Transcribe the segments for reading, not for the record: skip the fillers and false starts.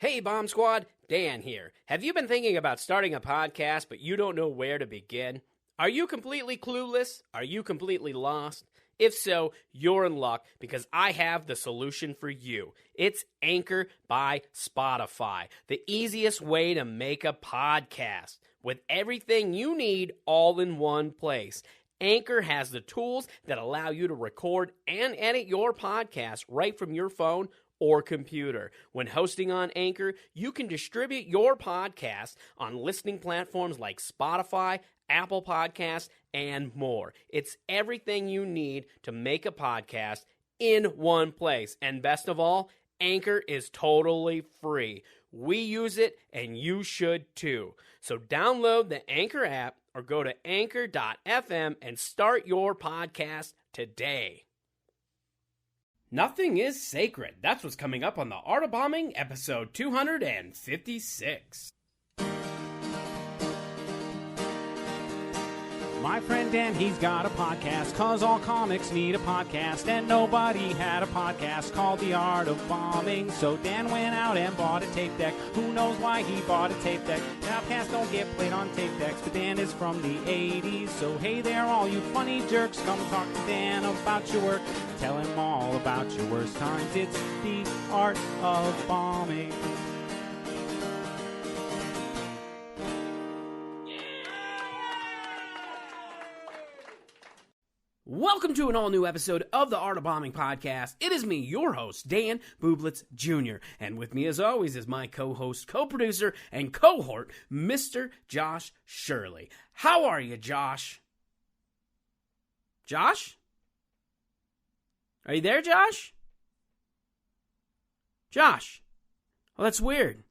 Hey Bomb Squad, Dan here. Have you been thinking about starting a podcast but you don't know where to begin? Are you completely clueless? Are you completely lost? If so, you're in luck because I have the solution for you. It's Anchor by Spotify, the easiest way to make a podcast with everything you need all in one place. Anchor has the tools that allow you to record and edit your podcast right from your phone or computer. When hosting on Anchor, you can distribute your podcast on listening platforms like Spotify, Apple Podcasts, and more. It's everything you need to make a podcast in one place. And best of all, Anchor is totally free. We use it, and you should too. So download the Anchor app or go to anchor.fm and start your podcast today. Nothing is sacred. That's what's coming up on The Art of Bombing, episode 256. My friend Dan, he's got a podcast, 'cause all comics need a podcast, and nobody had a podcast called The Art of Bombing. So Dan went out and bought a tape deck. Who knows why he bought a tape deck? Now podcasts don't get played on tape decks, but Dan is from the 80s. So hey there, all you funny jerks, come talk to Dan about your work. Tell him all about your worst times. It's The Art of Bombing. Welcome to an all-new episode of the Art of Bombing podcast. It is me, your host, Dan Bublitz Jr., and with me, as always, is my co-host, co-producer, and cohort, Mr. Josh Shirley. How are you, Josh? Josh? Are you there, Josh? Josh? Oh, that's weird.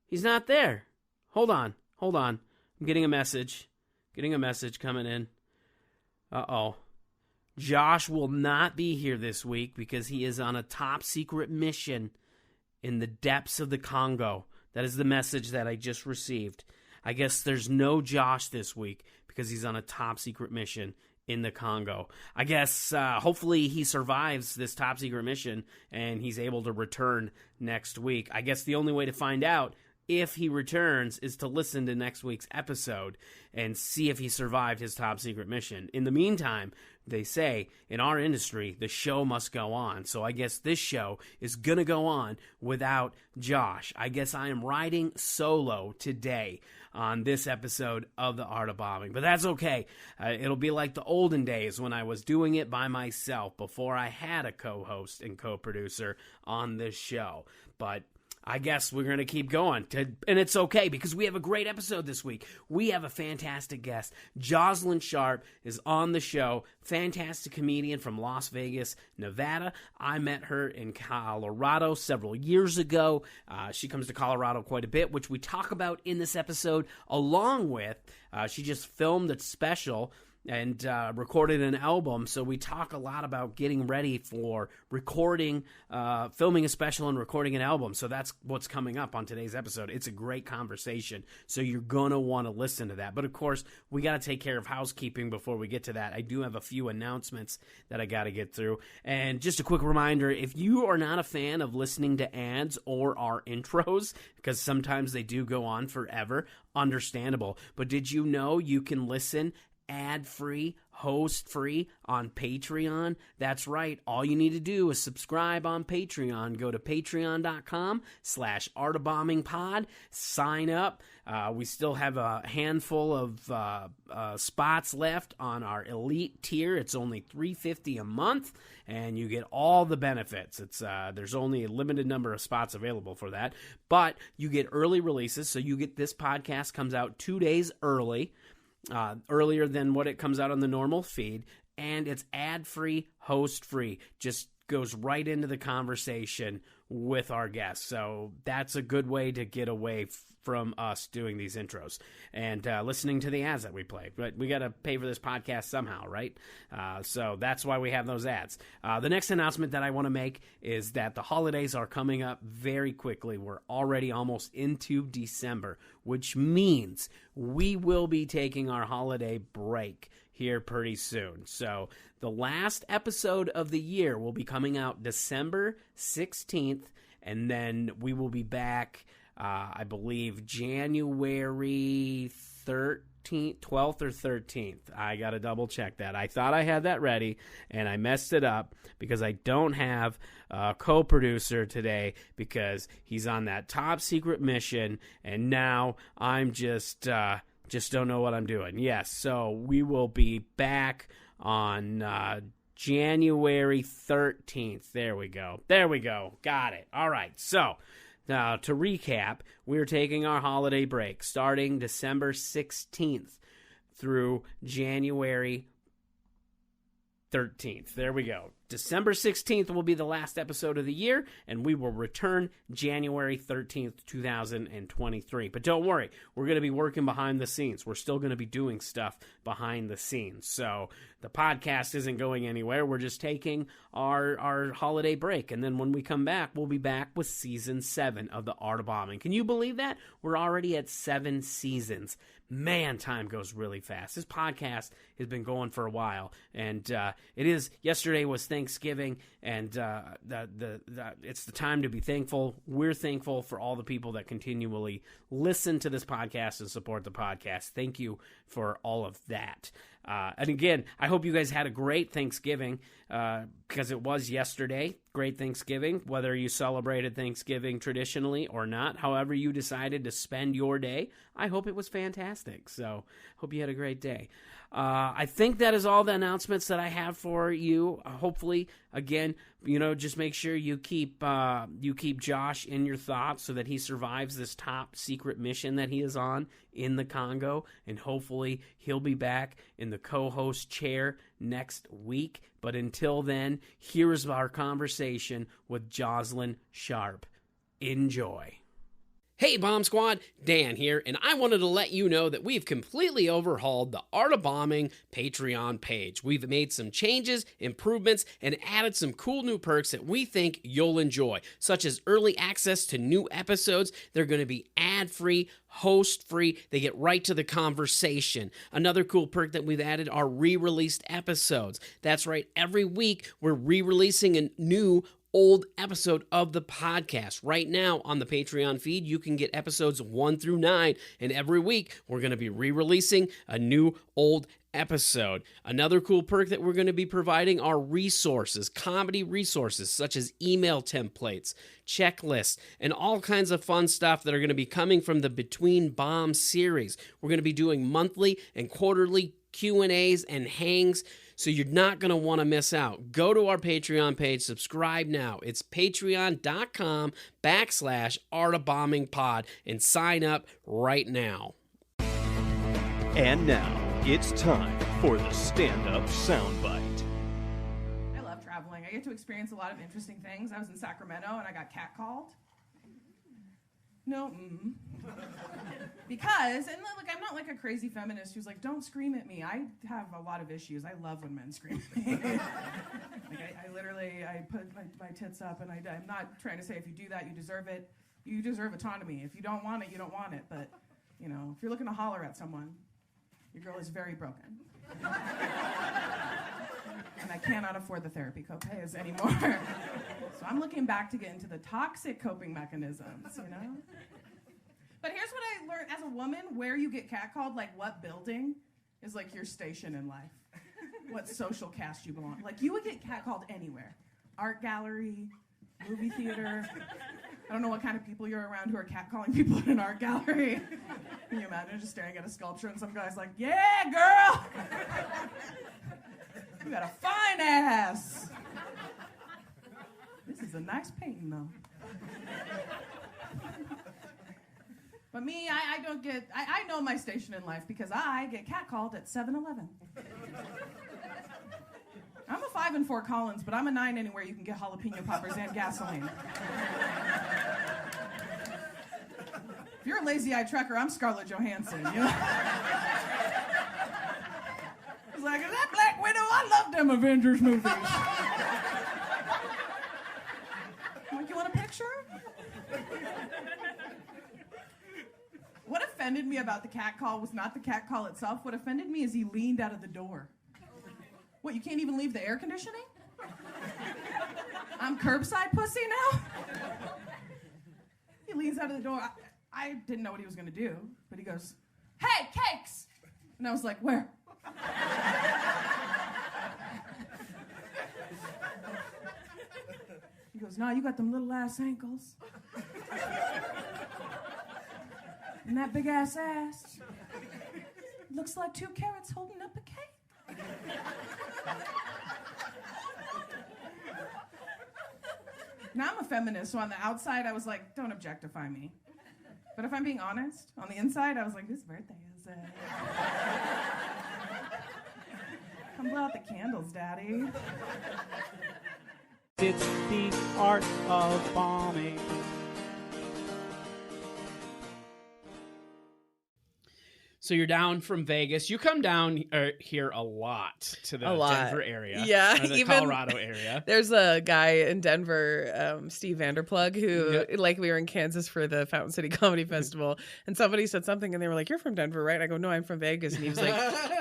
He's not there. Hold on. I'm getting a message. Coming in. Uh-oh. Josh will not be here this week because he is on a top-secret mission in the depths of the Congo. That is the message that I just received. I guess there's no Josh this week because he's on a top-secret mission in the Congo. I guess hopefully he survives this top-secret mission and he's able to return next week. I guess the only way to find out if he returns is to listen to next week's episode and see if he survived his top-secret mission. In the meantime, they say, in our industry, the show must go on. So I guess this show is going to go on without Josh. I guess I am riding solo today on this episode of The Art of Bombing. But that's okay. It'll be like the olden days when I was doing it by myself before I had a co-host and co-producer on this show. But I guess we're going to keep going, and it's okay because we have a great episode this week. We have a fantastic guest. Jozalyn Sharp is on the show, fantastic comedian from Las Vegas, Nevada. I met her in Colorado several years ago. She comes to Colorado quite a bit, which we talk about in this episode, along with she just filmed a special and recorded an album, so we talk a lot about getting ready for recording, filming a special and recording an album. So that's what's coming up on today's episode. It's a great conversation, so you're going to want to listen to that. But of course, we got to take care of housekeeping before we get to that. I do have a few announcements that I got to get through. And just a quick reminder, if you are not a fan of listening to ads or our intros, because sometimes they do go on forever, understandable. But did you know you can listen ad-free, host-free on Patreon? That's right. All you need to do is subscribe on Patreon. Go to patreon.com/artofbombingpod. Sign up. We still have a handful of spots left on our elite tier. It's only $3.50 a month, and you get all the benefits. There's only a limited number of spots available for that, but you get early releases. So you get this podcast comes out 2 days early. Earlier than what it comes out on the normal feed, and it's ad-free, host-free. Just goes right into the conversation with our guests. So that's a good way to get away from us doing these intros and listening to the ads that we play. But we got to pay for this podcast somehow, right? So that's why we have those ads. The next announcement that I want to make is that the holidays are coming up very quickly. We're already almost into December, which means we will be taking our holiday break here pretty soon. So the last episode of the year will be coming out December 16th, and then we will be back, I believe, January 12th or 13th. I got to double check that. I thought I had that ready, and I messed it up because I don't have a co-producer today because he's on that top secret mission, and now I'm just don't know what I'm doing. Yes, so we will be back on January 13th. There we go. Got it. All right, so now, to recap, we're taking our holiday break starting December 16th through January 13th. There we go. December 16th will be the last episode of the year, and we will return January 13th, 2023. But don't worry, we're going to be working behind the scenes. We're still going to be doing stuff behind the scenes. So the podcast isn't going anywhere. We're just taking our holiday break, and then when we come back, we'll be back with Season 7 of The Art of Bombing. Can you believe that? We're already at 7 seasons. Man, time goes really fast. This podcast has been going for a while, and yesterday was Thanksgiving, and it's the time to be thankful. We're thankful for all the people that continually listen to this podcast and support the podcast. Thank you for all of that. And again, I hope you guys had a great Thanksgiving because it was yesterday. Great Thanksgiving, whether you celebrated Thanksgiving traditionally or not, however you decided to spend your day, I hope it was fantastic. So hope you had a great day. I think that is all the announcements that I have for you. Hopefully, again, just make sure you keep Josh in your thoughts so that he survives this top secret mission that he is on in the Congo, and hopefully he'll be back in the co-host chair next week. But until then, here's our conversation with Jozalyn Sharp. Enjoy. Hey Bomb Squad, Dan here, and I wanted to let you know that we've completely overhauled the Art of Bombing Patreon page. We've made some changes, improvements, and added some cool new perks that we think you'll enjoy, such as early access to new episodes. They're going to be ad-free, host-free. They get right to the conversation. Another cool perk that we've added are re-released episodes. That's right, every week we're re-releasing a new old episode of the podcast. Right now on the Patreon feed, you can get episodes 1 through 9, and every week we're going to be re-releasing a new old episode. Another cool perk that we're going to be providing are resources, comedy resources such as email templates, checklists, and all kinds of fun stuff that are going to be coming from the Between Bombs series. We're going to be doing monthly and quarterly Q&As and hangs, so you're not going to want to miss out. Go to our Patreon page, subscribe now. It's patreon.com/artofbombingpod and sign up right now. And now, it's time for the stand-up soundbite. I love traveling. I get to experience a lot of interesting things. I was in Sacramento and I got catcalled. No, because, and look, I'm not like a crazy feminist who's like, don't scream at me. I have a lot of issues. I love when men scream at me. I literally put my tits up, and I'm not trying to say if you do that, you deserve it. You deserve autonomy. If you don't want it, you don't want it. But, if you're looking to holler at someone, your girl is very broken. And I cannot afford the therapy copays anymore. So I'm looking back to get into the toxic coping mechanisms, But here's what I learned as a woman, where you get catcalled, like what building is like your station in life. What social caste you belong. Like you would get catcalled anywhere. Art gallery, movie theater. I don't know what kind of people you're around who are catcalling people in an art gallery. Can you imagine just staring at a sculpture and some guy's like, yeah, girl! You got a fine ass. This is a nice painting, though. But me, I don't get, I know my station in life because I get catcalled at 7-Eleven. I'm a 5 and 4 Collins, but I'm a 9 anywhere you can get jalapeno poppers and gasoline. If you're a lazy-eyed trucker, I'm Scarlett Johansson, It's like, is that Black Widow? I love them Avengers movies. Like, you want a picture? What offended me about the catcall was not the catcall itself. What offended me is he leaned out of the door. What, you can't even leave the air conditioning? I'm curbside pussy now? He leans out of the door. I didn't know what he was going to do, but he goes, "Hey, cakes!" And I was like, "Where?" He goes, "Nah, you got them little ass ankles. And that big ass ass. Looks like 2 carrots holding up a cake." Now I'm a feminist, so on the outside I was like, don't objectify me. But if I'm being honest, on the inside I was like, whose birthday is it? Come blow out the candles, Daddy. It's the art of bombing. So you're down from Vegas. You come down here a lot to the Denver area. Yeah. Or the even Colorado area. There's a guy in Denver, Steve Vanderplug, who, like, we were in Kansas for the Fountain City Comedy Festival, and somebody said something, and they were like, "You're from Denver, right?" And I go, "No, I'm from Vegas." And he was like,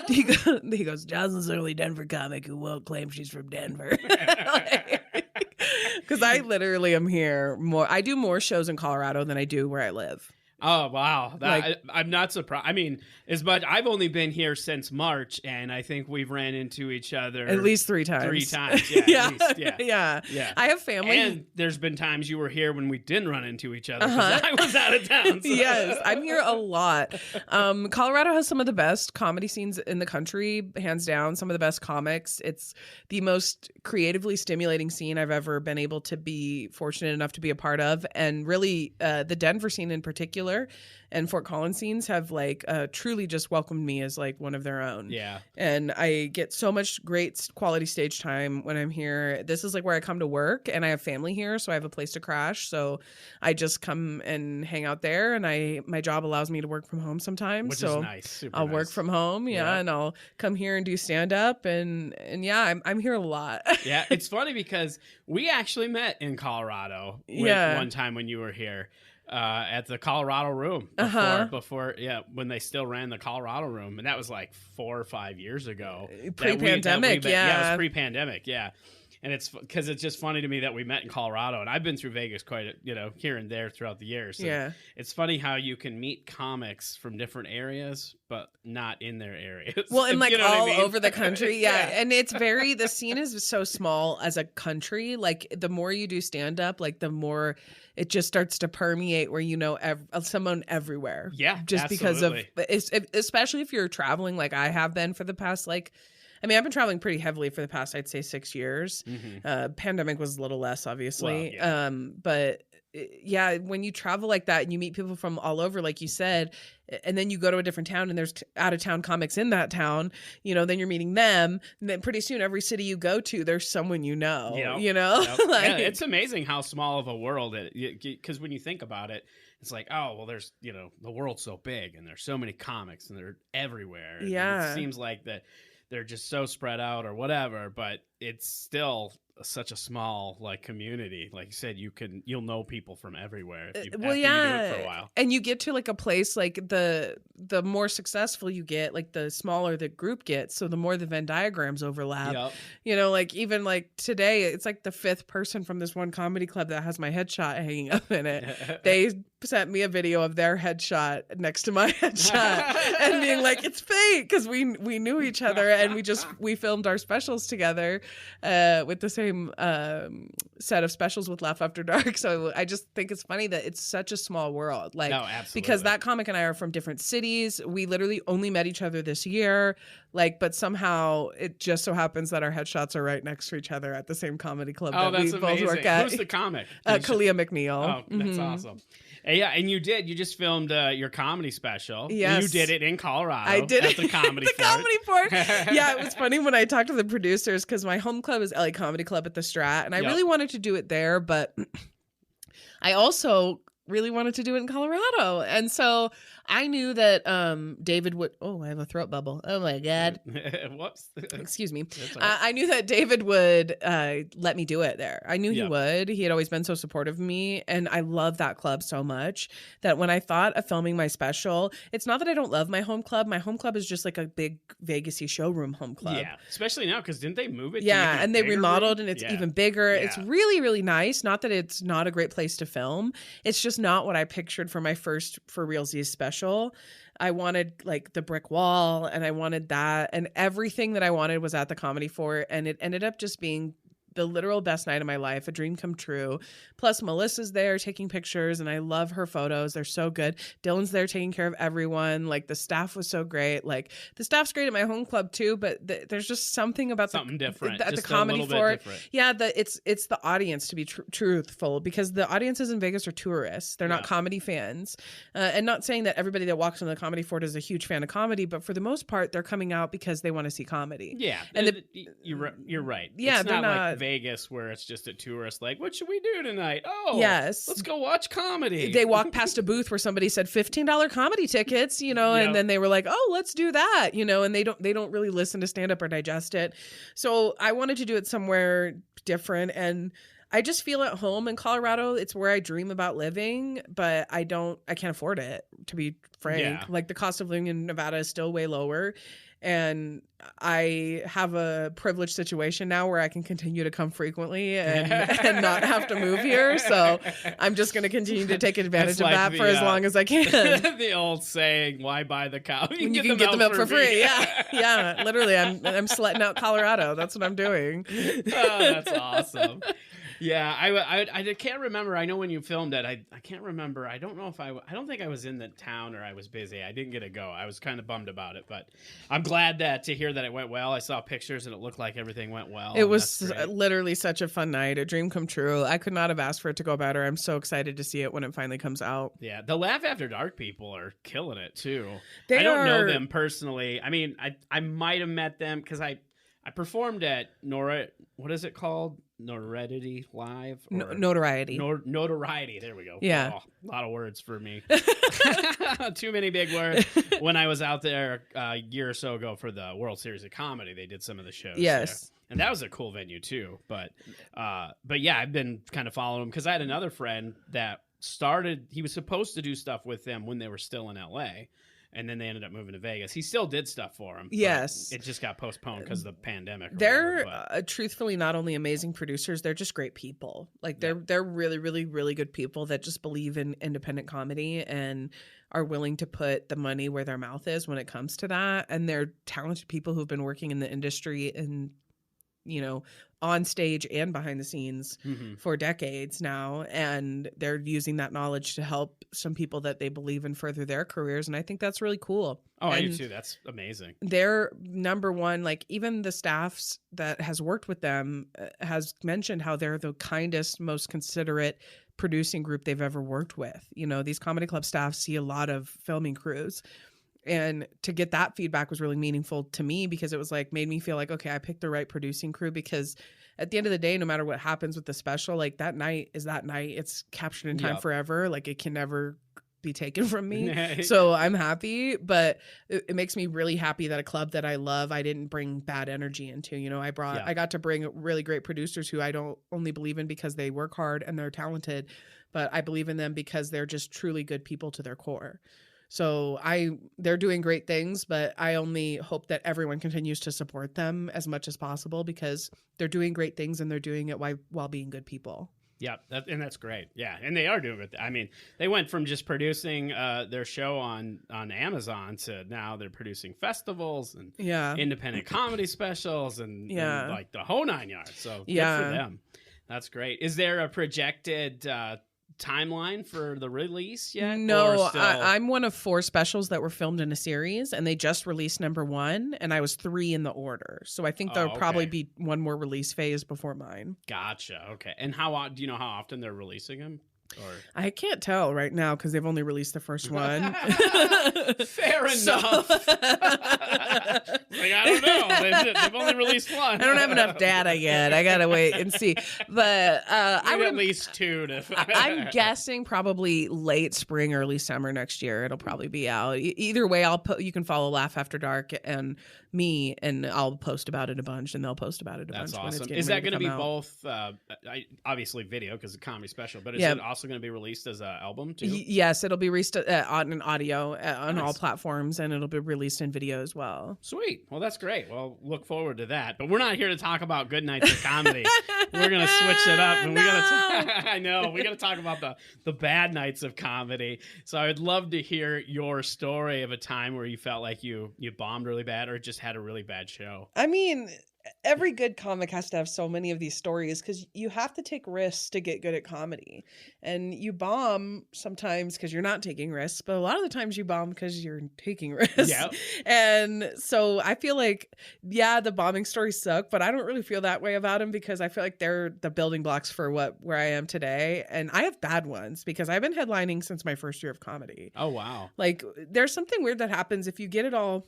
he goes, "Jozalyn's the only Denver comic who won't claim she's from Denver." Because I literally am here more. I do more shows in Colorado than I do where I live. Oh, wow. I'm not surprised. I mean, as much, I've only been here since March, and I think we've ran into each other at least 3 times. 3 times, yeah. At least, yeah. I have family. And there's been times you were here when we didn't run into each other because I was out of town. So. Yes, I'm here a lot. Colorado has some of the best comedy scenes in the country, hands down, some of the best comics. It's the most creatively stimulating scene I've ever been able to be fortunate enough to be a part of. And really, the Denver scene in particular and Fort Collins scenes have like truly just welcomed me as like one of their own. Yeah. And I get so much great quality stage time when I'm here. This is like where I come to work, and I have family here, so I have a place to crash. So I just come and hang out there, and my job allows me to work from home sometimes. Which is nice. Super I'll nice. work from home, and I'll come here and do stand up, and yeah, I'm here a lot. Yeah, it's funny because we actually met in Colorado one time when you were here. At the Colorado Room before, when they still ran the Colorado Room, and that was like 4 or 5 years ago. Pre-pandemic, yeah, it was pre-pandemic, yeah. And it's because it's just funny to me that we met in Colorado, and I've been through Vegas quite, here and there throughout the years. Yeah, it's funny how you can meet comics from different areas, but not in their areas. Well, and like all I mean? over the country, and it's the scene is so small as a country. Like the more you do stand up, like the more it just starts to permeate where you know someone everywhere. Yeah, just absolutely. Because of especially if you're traveling like I have been for the past I've been traveling pretty heavily for the past, I'd say, 6 years. Mm-hmm. Pandemic was a little less, obviously. Well, but yeah, when you travel like that and you meet people from all over, like you said, and then you go to a different town and there's out of town comics in that town, then you're meeting them. And then pretty soon, every city you go to, there's someone you know. Yep. Like, it's amazing how small of a world because when you think about it, it's like, oh, well, there's, the world's so big and there's so many comics and they're everywhere. And it seems like that they're just so spread out or whatever, but it's still such a small community. Like you said, you'll know people from everywhere if you do it for a while. And you get to like a place like the more successful you get, like the smaller the group gets, so the more the Venn diagrams overlap. Yep. Like even like today, it's like the 5th person from this one comedy club that has my headshot hanging up in it. They sent me a video of their headshot next to my headshot and being like, it's fake, because we knew each other and we filmed our specials together with the same set of specials with Laugh After Dark. So I just think it's funny that it's such a small world. Like, no, absolutely. Because that comic and I are from different cities. We literally only met each other this year. But somehow it just so happens that our headshots are right next to each other at the same comedy club that we both work at. Who's the comic? Kalia McNeil. Oh, that's awesome. Yeah, and you just filmed your comedy special. Yes. You did it in Colorado. I did at the Comedy Fort. Comedy Fort. Yeah, it was funny when I talked to the producers because my home club is LA Comedy Club at the Strat, and I really wanted to do it there, but I also really wanted to do it in Colorado. And so I knew that David would... Oh, I have a throat bubble. Oh, my God. Whoops. Excuse me. Right. I knew that David would let me do it there. I knew he would. He had always been so supportive of me. And I love that club so much that when I thought of filming my special, it's not that I don't love my home club. My home club is just like a big Vegas-y showroom home club. Yeah, especially now because didn't they move it? Yeah, and they remodeled room? And it's even bigger. Yeah. It's really, really nice. Not that it's not a great place to film. It's just not what I pictured for my first For Realsies special. I wanted like the brick wall, and I wanted that, and everything that I wanted was at the Comedy Fort, and it ended up just being the literal best night of my life, a dream come true. Plus Melissa's there taking pictures, and I love her photos. They're so good. Dylan's there taking care of everyone. Like the staff was so great. Like the staff's great at my home club too, but there's just something about different at just the Comedy Fort. Different. Yeah, it's the audience, to be truthful, because the audiences in Vegas are tourists. They're not comedy fans. And not saying that everybody that walks into the Comedy Fort is a huge fan of comedy, but for the most part, they're coming out because they want to see comedy. Yeah, and you're right. Yeah, it's not like Vegas where it's just a tourist like, what should we do tonight? Oh, yes, let's go watch comedy. They walked past a booth where somebody said $15 comedy tickets, and then they were like, oh, let's do that, and they don't really listen to stand up or digest it. So I wanted to do it somewhere different, and I just feel at home in Colorado. It's where I dream about living, but I can't afford it, to be frank. Yeah. Like the cost of living in Nevada is still way lower. And I have a privileged situation now where I can continue to come frequently and not have to move here. So I'm just going to continue to take advantage of that for as long as I can. The old saying, why buy the cow? You can get the milk for free. Yeah. Literally, I'm sledding out Colorado. That's what I'm doing. Oh, that's awesome. Yeah, I can't remember. I know when you filmed it, I can't remember. I don't know if I don't think I was in the town or I was busy. I didn't get to go. I was kind of bummed about it, but I'm glad to hear that it went well. I saw pictures and it looked like everything went well. It was literally such a fun night, a dream come true. I could not have asked for it to go better. I'm so excited to see it when it finally comes out. Yeah, the Laugh After Dark people are killing it too. I don't know them personally. I mean, I might have met them because I performed at what is it called? Notoriety Live? Notoriety. Notoriety. There we go. Yeah. Oh, a lot of words for me. Too many big words. When I was out there a year or so ago for the World Series of Comedy, they did some of the shows. Yes. There. And that was a cool venue too. But yeah, I've been kind of following them because I had another friend that he was supposed to do stuff with them when they were still in LA. And then they ended up moving to Vegas. He still did stuff for him. Yes. It just got postponed because of the pandemic. They're truthfully not only amazing producers, they're just great people. Like they're really, really, really good people that just believe in independent comedy and are willing to put the money where their mouth is when it comes to that. And they're talented people who've been working in the industry and, on stage and behind the scenes for decades now. And they're using that knowledge to help some people that they believe in further their careers. And I think that's really cool. Oh, I do too. That's amazing. They're number one, like even the staffs that has worked with them has mentioned how they're the kindest, most considerate producing group they've ever worked with. These comedy club staff see a lot of filming crews. And to get that feedback was really meaningful to me because it was like made me feel like, okay, I picked the right producing crew because at the end of the day, no matter what happens with the special, like that night is that night. It's captured in time forever. Like it can never be taken from me. So I'm happy, but it makes me really happy that a club that I love, I didn't bring bad energy into. I got to bring really great producers who I don't only believe in because they work hard and they're talented, but I believe in them because they're just truly good people to their core. So they're doing great things, but I only hope that everyone continues to support them as much as possible because they're doing great things and they're doing it while being good people. Yeah, and that's great. Yeah, and they are doing it. I mean, they went from just producing their show on Amazon to now they're producing festivals and independent comedy specials and like the whole 9 yards. So good for them. That's great. Is there a projected timeline for the release yet? No, I'm one of 4 specials that were filmed in a series, and they just released number 1, and I was 3 in the order. So I think there'll probably be one more release phase before mine. Gotcha. Okay. And do you know how often they're releasing them? Or... I can't tell right now because they've only released the first one. Fair enough. I don't know. They've only released one. I don't have enough data yet. I gotta wait and see. But I would at least 2 to. I'm guessing probably late spring, early summer next year. It'll probably be out. Either way, you can follow Laugh After Dark and me, and I'll post about it a bunch, and they'll post about it a bunch. That's awesome. Is that going to be both? Obviously video because it's a comedy special, but is it also also going to be released as an album too? Yes, it'll be released on an audio on all platforms, and it'll be released in video as well. Sweet. Well, that's great. Well, look forward to that. But we're not here to talk about good nights of comedy. We're going to switch it up, and we got to talk about the bad nights of comedy. So I would love to hear your story of a time where you felt like you bombed really bad or just had a really bad show. I mean, every good comic has to have so many of these stories because you have to take risks to get good at comedy. And you bomb sometimes because you're not taking risks, but a lot of the times you bomb because you're taking risks. Yep. And so I feel like, yeah, the bombing stories suck, but I don't really feel that way about them because I feel like they're the building blocks for where I am today. And I have bad ones because I've been headlining since my first year of comedy. Oh, wow. Like, there's something weird that happens if you get it all,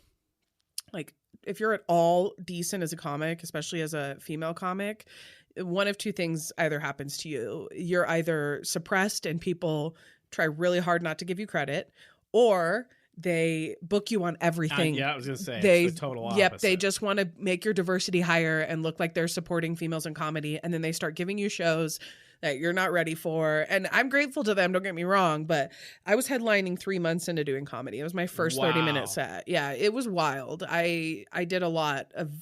like, if you're at all decent as a comic, especially as a female comic, one of two things either happens to you. You're either suppressed and people try really hard not to give you credit, or they book you on everything. Yeah, I was going to say, it's the total opposite. Yep, they just want to make your diversity higher and look like they're supporting females in comedy, and then they start giving you shows that you're not ready for. And I'm grateful to them, don't get me wrong, but I was headlining 3 months into doing comedy. It was my first 30-minute set. Yeah, it was wild. I did a lot of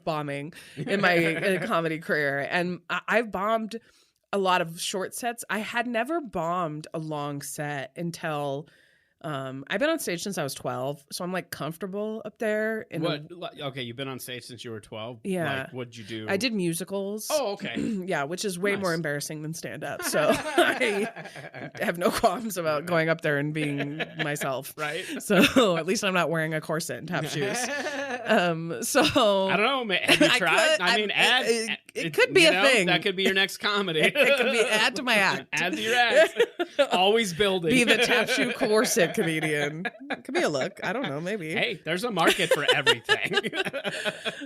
bombing in my comedy career, and I've bombed a lot of short sets. I had never bombed a long set until I've been on stage since I was 12, so I'm like comfortable up there. Okay, you've been on stage since you were 12? Yeah. Like, what'd you do? I did musicals. Oh, okay. Yeah, which is way more embarrassing than stand-up. So I have no qualms about going up there and being myself. Right. So at least I'm not wearing a corset and tap shoes. So I don't know. Have you tried? It could be a thing. That could be your next comedy. It could be add to my act. Add to your act. Always building. Be the tap shoe corset comedian. Could be a look. I don't know. Maybe. Hey, there's a market for everything.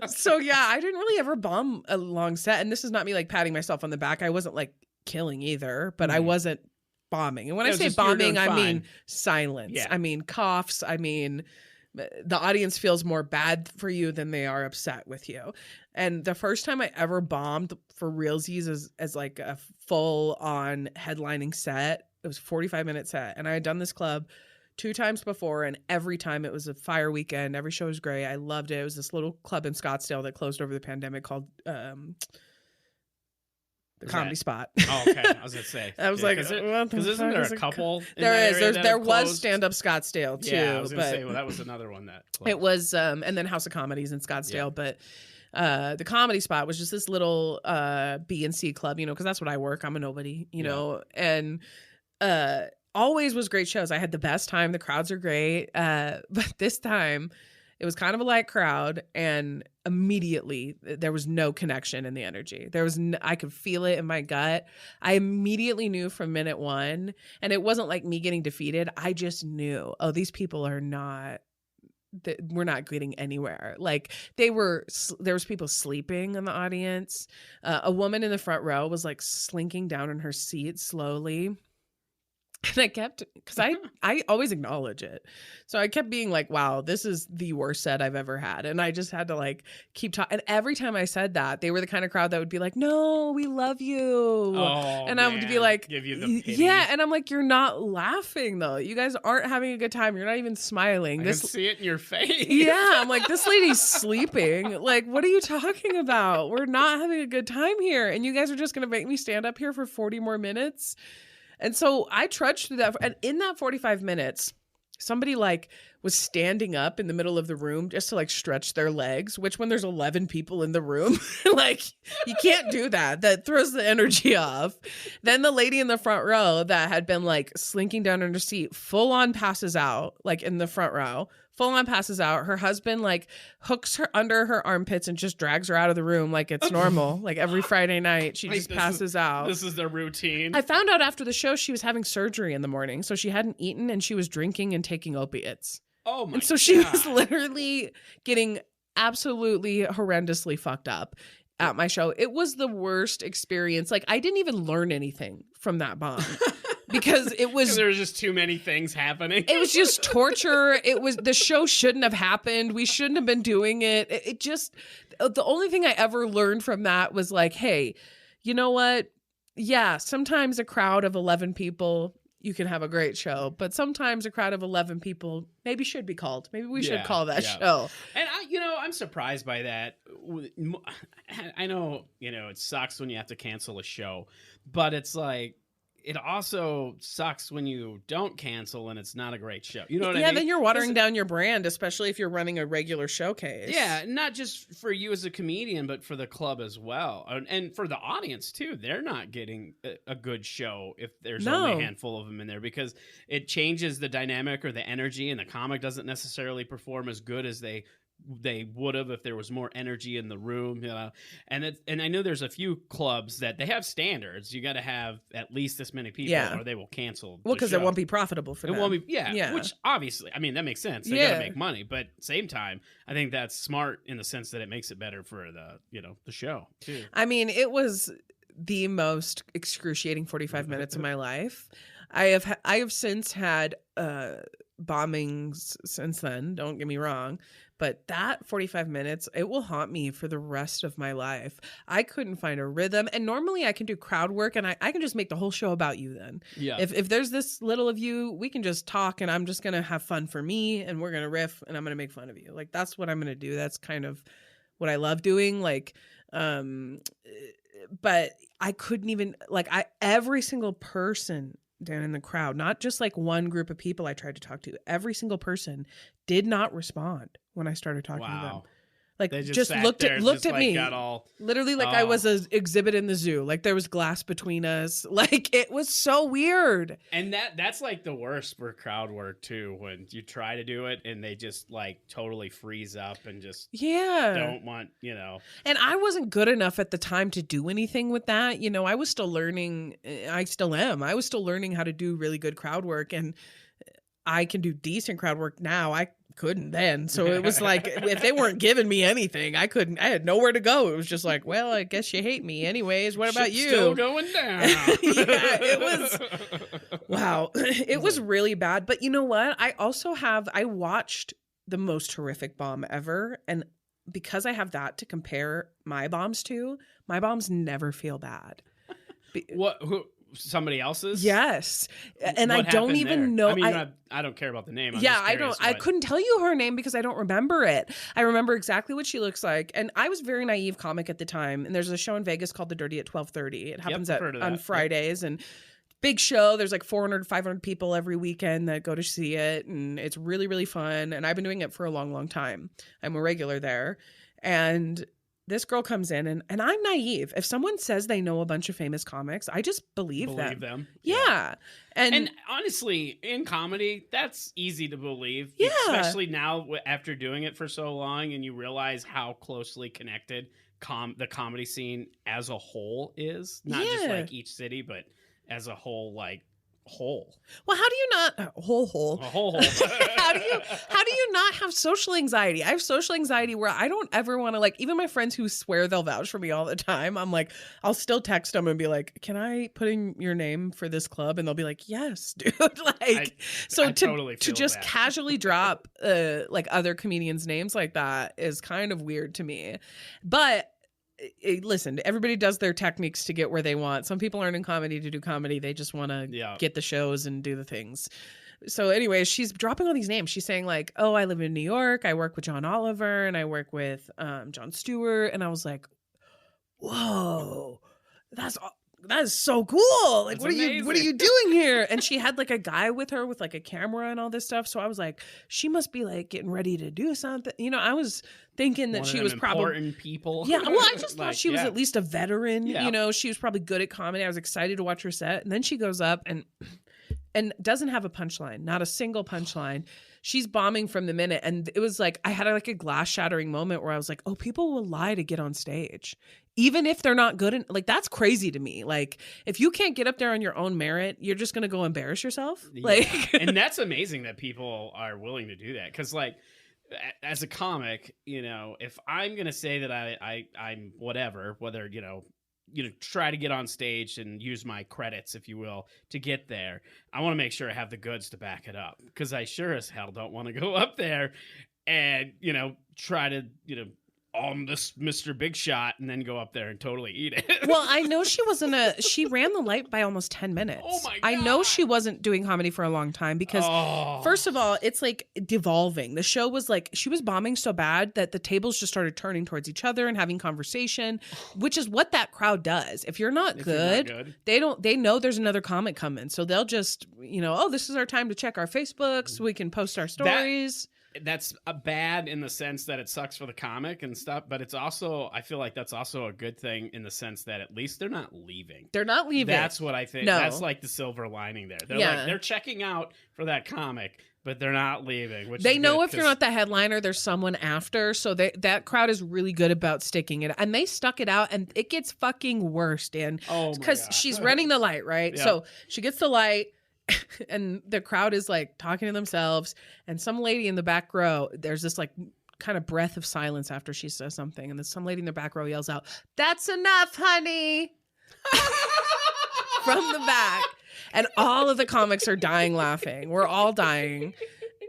So yeah, I didn't really ever bomb a long set, and this is not me like patting myself on the back. I wasn't like killing either, but I wasn't bombing. And when I say bombing, I mean silence. Yeah. I mean coughs. I mean the audience feels more bad for you than they are upset with you. And the first time I ever bombed for realsies as like a full on headlining set, it was a 45-minute set. And I had done this club 2 times before, and every time it was a fire weekend. Every show was great. I loved it. It was this little club in Scottsdale that closed over the pandemic called the Comedy Spot. Oh, okay. I was gonna say. I was like, because isn't there a couple? There was Stand Up Scottsdale too. Yeah, I was gonna say, well, that was another one that closed. It was, and then House of Comedies in Scottsdale, but. The Comedy Spot was just this little B and C club, because that's what I work. I'm a nobody, know, and always was great shows. I had the best time. The crowds are great, but this time it was kind of a light crowd, and immediately there was no connection in the energy. I could feel it in my gut. I immediately knew from minute one, and it wasn't like me getting defeated. I just knew, these people are not. We're not getting anywhere. Like there was people sleeping in the audience. A woman in the front row was like slinking down in her seat slowly. And I kept, because I always acknowledge it. So I kept being like, wow, this is the worst set I've ever had. And I just had to like keep talking. And every time I said that, they were the kind of crowd that would be like, no, we love you. And I would be like, give you the pity. Yeah. And I'm like, you're not laughing though. You guys aren't having a good time. You're not even smiling. I can see it in your face. Yeah. I'm like, this lady's sleeping. Like, what are you talking about? We're not having a good time here. And you guys are just going to make me stand up here for 40 more minutes. And so I trudged through that. And in that 45 minutes, somebody like was standing up in the middle of the room just to like stretch their legs, which when there's 11 people in the room, like you can't do that. That throws the energy off. Then the lady in the front row that had been like slinking down in her seat full on passes out, like in the front row. Full on passes out. Her husband like hooks her under her armpits and just drags her out of the room like it's normal. Like every Friday night, she just passes out. This is their routine. I found out after the show she was having surgery in the morning, so she hadn't eaten and she was drinking and taking opiates. Oh my! And so she was literally getting absolutely horrendously fucked up at my show. It was the worst experience. Like I didn't even learn anything from that bomb. Because there was just too many things happening. It was just torture. The show shouldn't have happened. We shouldn't have been doing it. The only thing I ever learned from that was like, hey, you know what? Yeah, sometimes a crowd of 11 people, you can have a great show, but sometimes a crowd of 11 people maybe should be called. Maybe we should call that show. And I'm surprised by that. I know, it sucks when you have to cancel a show, but it's like, it also sucks when you don't cancel and it's not a great show. You know what I mean? Yeah, then you're watering down your brand, especially if you're running a regular showcase. Yeah, not just for you as a comedian, but for the club as well. And for the audience, too. They're not getting a good show if there's only a handful of them in there, because it changes the dynamic or the energy, and the comic doesn't necessarily perform as good as they would have if there was more energy in the room, and I know there's a few clubs that they have standards. You got to have at least this many people, or they will cancel. Well, because it won't be profitable for them. It won't be, which obviously, I mean, that makes sense. They got to make money, but at the same time, I think that's smart in the sense that it makes it better for the show too. I mean, it was the most excruciating 45 minutes of my life. I have since had bombings since then. Don't get me wrong. But that 45 minutes, it will haunt me for the rest of my life. I couldn't find a rhythm. And normally I can do crowd work and I can just make the whole show about you then. Yeah. If there's this little of you, we can just talk and I'm just going to have fun for me and we're going to riff and I'm going to make fun of you. Like, that's what I'm going to do. That's kind of what I love doing. Like, but I couldn't even, every single person down in the crowd, not just like one group of people I tried to talk to, every single person did not respond when I started talking to them. Like, they just looked at me, literally like I was an exhibit in the zoo. Like, there was glass between us. Like, it was so weird. And that's like the worst for crowd work too, when you try to do it and they just like totally freeze up and just don't want, And I wasn't good enough at the time to do anything with that. I was still learning. I still am. I was still learning how to do really good crowd work, and I can do decent crowd work now. I couldn't then. So it was like, if they weren't giving me anything, I had nowhere to go. It was just like, well, I guess you hate me anyways. What about you? Still going down. It was, wow. It was really bad. But you know what? I watched the most horrific bomb ever. And because I have that to compare my bombs to, my bombs never feel bad. Somebody else's? Yes. And I don't even know. I mean, I don't care about the name. I couldn't tell you her name because I don't remember it. I remember exactly what she looks like. And I was very naive comic at the time. And there's a show in Vegas called The Dirty at 12:30. It happens on Fridays. And big show. There's like 400, 500 people every weekend that go to see it. And it's really, really fun. And I've been doing it for a long, long time. I'm a regular there. And this girl comes in and I'm naive. If someone says they know a bunch of famous comics, I just believe them. Yeah. And honestly, in comedy, that's easy to believe. Yeah. Especially now after doing it for so long and you realize how closely connected the comedy scene as a whole is. Not just like each city, but as a whole, like whole. Well, how do you not a whole? how do you not have social anxiety? I have social anxiety where I don't ever want to, like, even my friends who swear they'll vouch for me all the time, I'm like, I'll still text them and be like, can I put in your name for this club? And they'll be like, yes, dude. Like, to just casually drop like other comedians' names like that is kind of weird to me. But listen, everybody does their techniques to get where they want. Some people aren't in comedy to do comedy. They just want to get the shows and do the things. So anyways, she's dropping all these names. She's saying like, oh, I live in New York. I work with John Oliver and I work with Jon Stewart. And I was like, whoa, that is so cool. Like, what are you doing here? And she had like a guy with her with like a camera and all this stuff. So I was like, she must be like getting ready to do something. I was thinking that she was probably important people. Yeah. Well, I just thought she was at least a veteran. Yeah. She was probably good at comedy. I was excited to watch her set. And then she goes up and doesn't have a punchline, not a single punchline. She's bombing from the minute. And it was like, I had like a glass shattering moment where I was like, oh, people will lie to get on stage, even if they're not good. Like, that's crazy to me. Like, if you can't get up there on your own merit, you're just going to go embarrass yourself. Yeah. Like, and that's amazing that people are willing to do that. Cause like, as a comic, if I'm going to say that I'm whatever, whether, try to get on stage and use my credits, if you will, to get there, I want to make sure I have the goods to back it up, because I sure as hell don't want to go up there and, try to, this Mr. Big Shot, and then go up there and totally eat it. Well, I know she ran the light by almost 10 minutes. Oh my God. I know she wasn't doing comedy for a long time because first of all, it's like devolving. The show was like, she was bombing so bad that the tables just started turning towards each other and having conversation, which is what that crowd does. If you're not good, they know there's another comic coming. So they'll just, this is our time to check our Facebooks. So we can post our stories. That's bad in the sense that it sucks for the comic and stuff, but it's also, I feel like that's also a good thing in the sense that at least they're not leaving. They're not leaving. That's what I think. No. That's like the silver lining there. They're checking out for that comic, but they're not leaving. Which they know if you're not the headliner, there's someone after. So that crowd is really good about sticking it. And they stuck it out, and it gets fucking worse, Dan. Oh, because she's running the light, right? Yeah. So she gets the light. And the crowd is like talking to themselves, and some lady in the back row, there's this like kind of breath of silence after she says something, and then some lady in the back row yells out, "That's enough, honey," from the back. And all of the comics are dying laughing. We're all dying.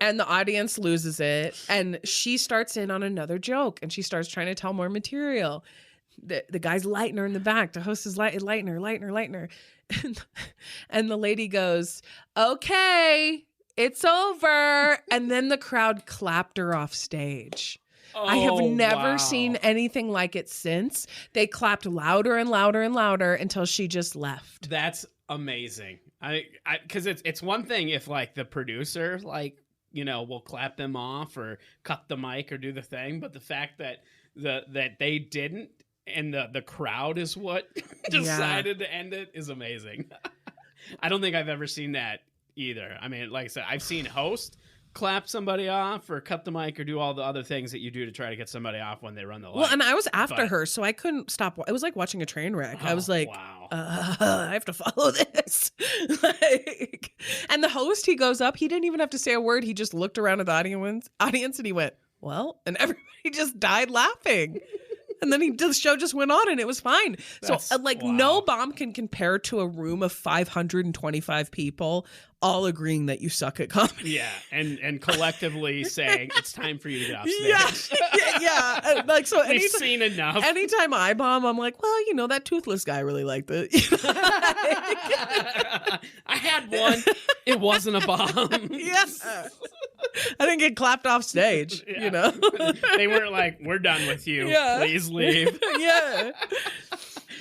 And the audience loses it, and she starts in on another joke, and she starts trying to tell more material. The guy's lighting her in the back. The host is lighting her. And the lady goes, "Okay, it's over." And then the crowd clapped her off stage. I have never seen anything like it since. They clapped louder and louder and louder until she just left. That's amazing. Because it's one thing if like the producer will clap them off or cut the mic or do the thing, but the fact that that they didn't. And the crowd is what decided to end it is amazing. I don't think I've ever seen that either. I mean, like I said, I've seen host clap somebody off or cut the mic or do all the other things that you do to try to get somebody off when they run the light. Well, and I was after her, so I couldn't stop. It was like watching a train wreck. I was like, wow. I have to follow this. And the host, he goes up. He didn't even have to say a word. He just looked around at the audience and he went, "Well," and everybody just died laughing. And then the show just went on and it was fine. No bomb can compare to a room of 525 people all agreeing that you suck at comedy. Yeah, and collectively saying it's time for you to get off stage. Yeah. Like, so we've seen enough. Anytime I bomb, I'm like, well, that toothless guy really liked it. I had one. It wasn't a bomb. Yes. I didn't get clapped off stage, They weren't like, "We're done with you. Please leave." Yeah.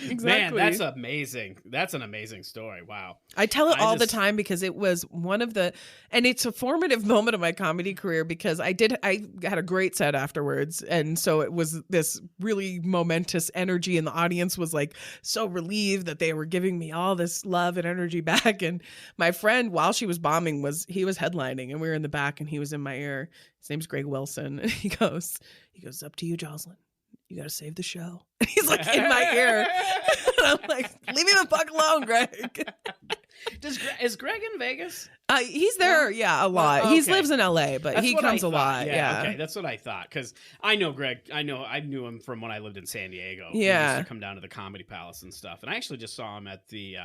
Exactly. Man, that's amazing. That's an amazing story. Wow. I tell it all the time because it was one of and it's a formative moment of my comedy career because I had a great set afterwards. And so it was this really momentous energy and the audience was like so relieved that they were giving me all this love and energy back. And my friend, while she was bombing, he was headlining and we were in the back and he was in my ear. His name's Greg Wilson. And he goes, "Up to you, Jozalyn. You got to save the show." And he's like in my ear. And I'm like, "Leave me the fuck alone, Greg." Is Greg in Vegas? He's there, a lot. Okay. He lives in LA, but he comes a lot. Yeah. Okay, that's what I thought. Because I know Greg. I knew him from when I lived in San Diego. Yeah. He used to come down to the Comedy Palace and stuff. And I actually just saw him at the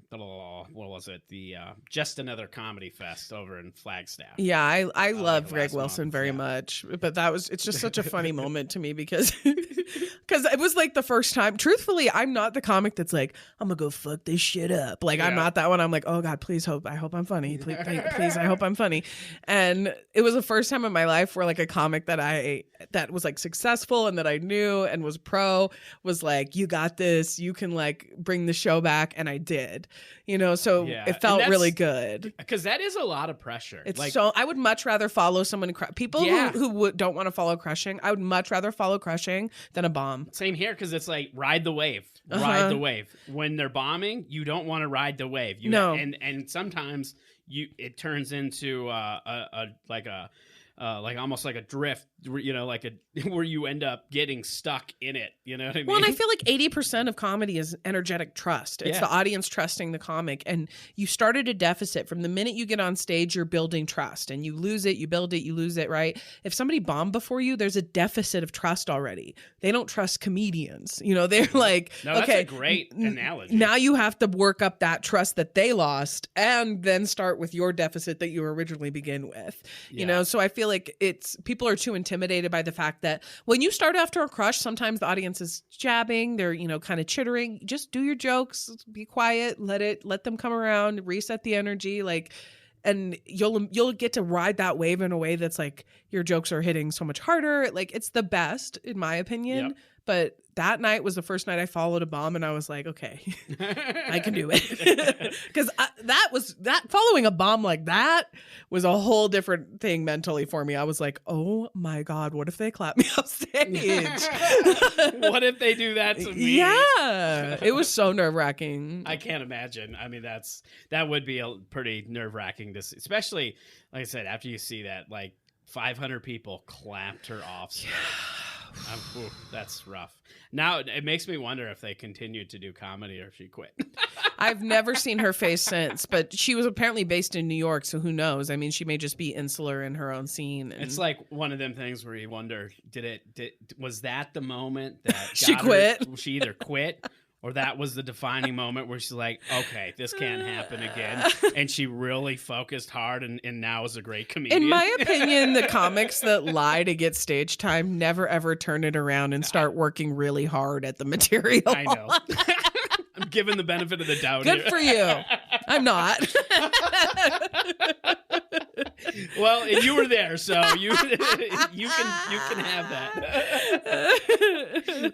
what was it? The Just Another Comedy Fest over in Flagstaff. Yeah, I love Greg Wilson very much. But it's just such a funny moment to me because it was like the first time. Truthfully, I'm not the comic that's like, "I'm gonna go fuck this shit up." Like I'm not that one. I'm like, "Oh God, I hope I'm funny. Please, I hope I'm funny." And it was the first time in my life where like a comic that was like successful and that I knew and was pro was like, "You got this. You can like bring the show back," and I did. So it felt really good because that is a lot of pressure. I would much rather follow someone people who don't want to follow crushing. I would much rather follow crushing than a bomb. Same here because it's like ride the wave. When they're bombing, you don't want to ride the wave. And sometimes it turns into almost like a drift, where you end up getting stuck in it. You know what I mean? Well, and I feel like 80% of comedy is energetic trust. It's the audience trusting the comic. And you started a deficit. From the minute you get on stage, you're building trust. And you lose it, you build it, you lose it, right? If somebody bombed before you, there's a deficit of trust already. They don't trust comedians. They're like, no, okay, that's a great analogy. Now you have to work up that trust that they lost and then start with your deficit that you originally begin with. So I feel feel like people are too intimidated by the fact that when you start after a crush, sometimes the audience is jabbing, they're, kind of chittering. Just do your jokes, be quiet, let them come around, reset the energy, and you'll get to ride that wave in a way that's like your jokes are hitting so much harder. Like, it's the best in my opinion. Yep. But that night was the first night I followed a bomb, and I was like, okay, I can do it. Because that following a bomb like that was a whole different thing mentally for me. I was like, oh my God, what if they clap me off stage? What if they do that to me? Yeah, it was so nerve-wracking. I can't imagine. I mean, that would be a pretty nerve-wracking, especially, like I said, after you see that, like 500 people clapped her off stage. That's rough. Now it makes me wonder if they continued to do comedy or if she quit. I've never seen her face since, but she was apparently based in New York, so who knows? I mean, she may just be insular in her own scene. And... It's like one of them things where you wonder, was that the moment that she quit? She either quit or that was the defining moment where she's like, okay, this can't happen again. And she really focused hard and now is a great comedian. In my opinion, the comics that lie to get stage time never, ever turn it around and start working really hard at the material. I know. I'm giving the benefit of the doubt. Good for you. I'm not. Well, you were there, so you can have that.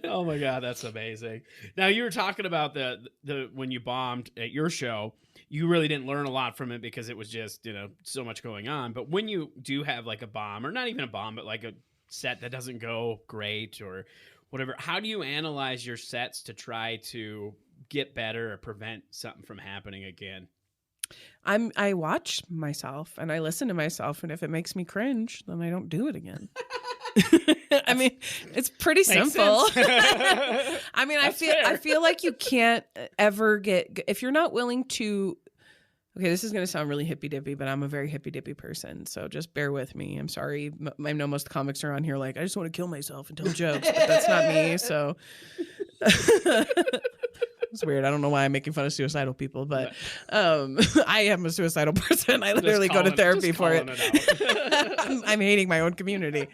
Oh my God, that's amazing. Now, you were talking about the when you bombed at your show, you really didn't learn a lot from it because it was just, so much going on. But when you do have like a bomb, or not even a bomb, but like a set that doesn't go great or whatever, how do you analyze your sets to try to get better or prevent something from happening again? I watch myself and I listen to myself, and if it makes me cringe, then I don't do it again. I mean, it's pretty simple. I mean, I feel like you can't ever if you're not willing to. Okay, this is going to sound really hippy dippy, but I'm a very hippy dippy person, so just bear with me. I'm sorry. I know most comics are on here like, I just want to kill myself and tell jokes, but that's not me. So. It's weird. I don't know why I'm making fun of suicidal people, but I am a suicidal person. I literally go to therapy for it. I'm hating my own community.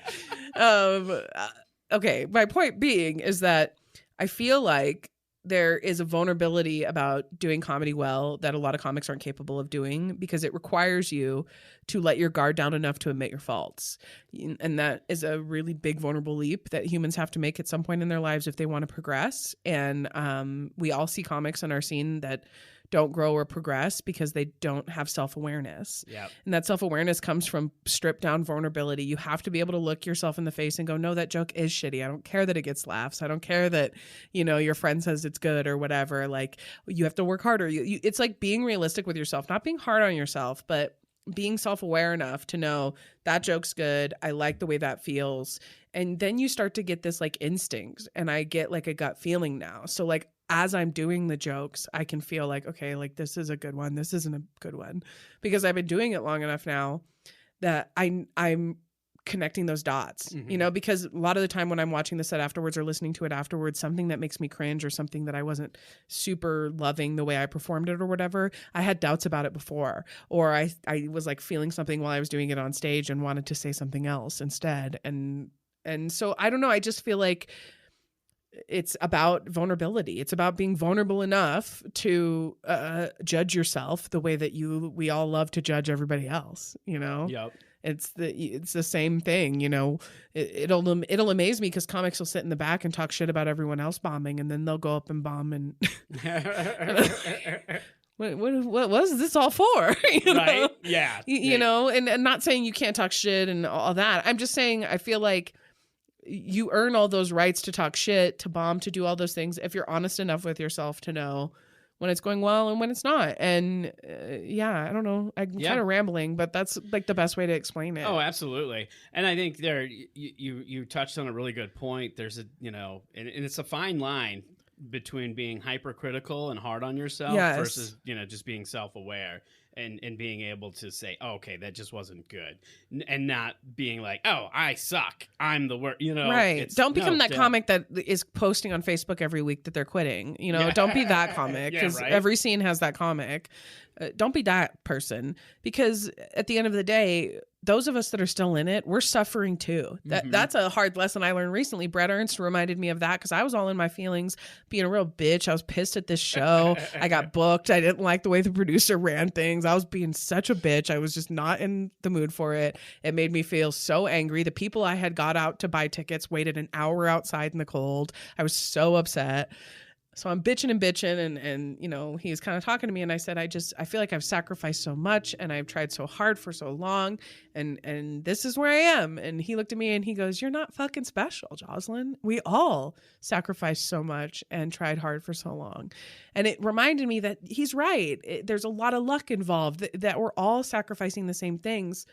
Okay, my point being is that I feel like there is a vulnerability about doing comedy well that a lot of comics aren't capable of doing, because it requires you to let your guard down enough to admit your faults. And that is a really big vulnerable leap that humans have to make at some point in their lives if they want to progress. And we all see comics in our scene that don't grow or progress because they don't have self-awareness. Yep. And that self-awareness comes from stripped down vulnerability. You have to be able to look yourself in the face and go, no, that joke is shitty. I don't care that it gets laughs. I don't care that, your friend says it's good or whatever. Like, you have to work harder. It's like being realistic with yourself, not being hard on yourself, but being self-aware enough to know that joke's good. I like the way that feels. And then you start to get this like instinct, and I get like a gut feeling now. So like, as I'm doing the jokes, I can feel like, okay, like this is a good one. This isn't a good one, because I've been doing it long enough now that I'm connecting those dots, because a lot of the time when I'm watching the set afterwards or listening to it afterwards, something that makes me cringe or something that I wasn't super loving the way I performed it or whatever, I had doubts about it before, or I was like feeling something while I was doing it on stage and wanted to say something else instead. And so I don't know. I just feel like it's about vulnerability. It's about being vulnerable enough to judge yourself the way that we all love to judge everybody else, Yep. It's the same thing, it'll amaze me because comics will sit in the back and talk shit about everyone else bombing, and then they'll go up and bomb and what was this all for? Right? Yeah. And not saying you can't talk shit and all that. I'm just saying I feel like you earn all those rights to talk shit, to bomb, to do all those things if you're honest enough with yourself to know when it's going well and when it's not. And I don't know. I'm kind of rambling, but that's like the best way to explain it. Oh, absolutely. And I think there you touched on a really good point. There's and it's a fine line between being hypercritical and hard on yourself versus, just being self-aware. And being able to say, oh, okay, that just wasn't good. And not being like, oh, I suck. I'm the worst. Right. Don't become that comic that is posting on Facebook every week that they're quitting. Don't be that comic, because every scene has that comic. Don't be that person, because at the end of the day, those of us that are still in it, we're suffering too. That's a hard lesson I learned recently. Brett Ernst reminded me of that because I was all in my feelings, being a real bitch. I was pissed at this show. I got booked. I didn't like the way the producer ran things. I was being such a bitch. I was just not in the mood for it. It made me feel so angry. The people I had got out to buy tickets waited an hour outside in the cold. I was so upset. So I'm bitching and you know, he was kind of talking to me and I said, I feel like I've sacrificed so much and I've tried so hard for so long and this is where I am. And he looked at me and he goes, you're not fucking special, Jozalyn. We all sacrificed so much and tried hard for so long. And it reminded me that he's right. There's a lot of luck involved, that we're all sacrificing the same things.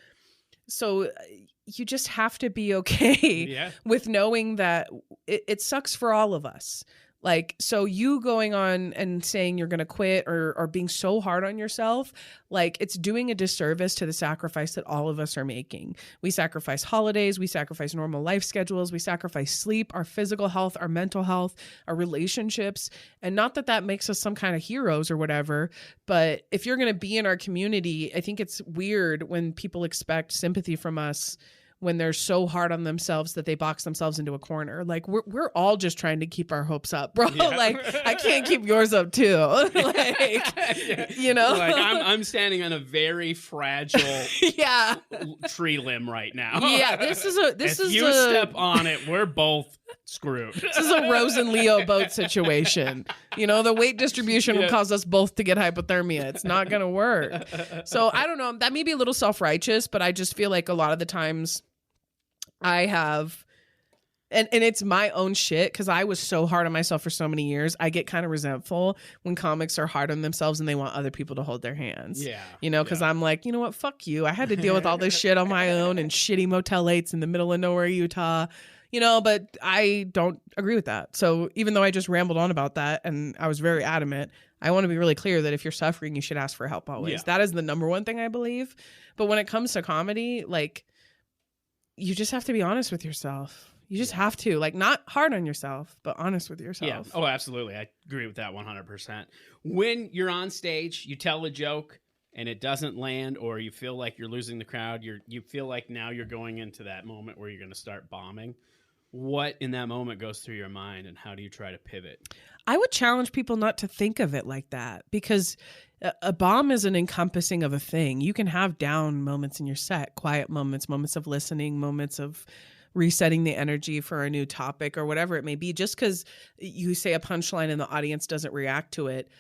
So you just have to be okay with knowing that it sucks for all of us. Like, so you going on and saying you're going to quit or being so hard on yourself, like it's doing a disservice to the sacrifice that all of us are making. We sacrifice holidays. We sacrifice normal life schedules. We sacrifice sleep, our physical health, our mental health, our relationships. And not that that makes us some kind of heroes or whatever, but if you're going to be in our community, I think it's weird when people expect sympathy from us when they're so hard on themselves that they box themselves into a corner. Like we're all just trying to keep our hopes up, bro. Yeah. Like I can't keep yours up too. Like, you know, like I'm standing on a very fragile tree limb right now. Yeah, if you step on it, we're both screwed. This is a Rose and Leo boat situation. You know, the weight distribution will cause us both to get hypothermia. It's not going to work. So I don't know. That may be a little self-righteous, but I just feel like a lot of the times I have, and it's my own shit because I was so hard on myself for so many years. I get kind of resentful when comics are hard on themselves and they want other people to hold their hands. Yeah. You know, because I'm like, you know what? Fuck you. I had to deal with all this shit on my own and shitty Motel 8s in the middle of nowhere, Utah. You know, but I don't agree with that. So even though I just rambled on about that and I was very adamant, I want to be really clear that if you're suffering, you should ask for help always. Yeah. That is the number one thing I believe. But when it comes to comedy, like, you just have to be honest with yourself. You just have to, like, not hard on yourself, but honest with yourself. Yeah. Oh, absolutely. I agree with that 100%. When you're on stage, you tell a joke and it doesn't land, or you feel like you're losing the crowd, you feel like now you're going into that moment where you're going to start bombing. What in that moment goes through your mind, and how do you try to pivot? I would challenge people not to think of it like that, because a bomb is an encompassing of a thing. You can have down moments in your set, quiet moments, moments of listening, moments of resetting the energy for a new topic or whatever it may be. Just because you say a punchline and the audience doesn't react to it,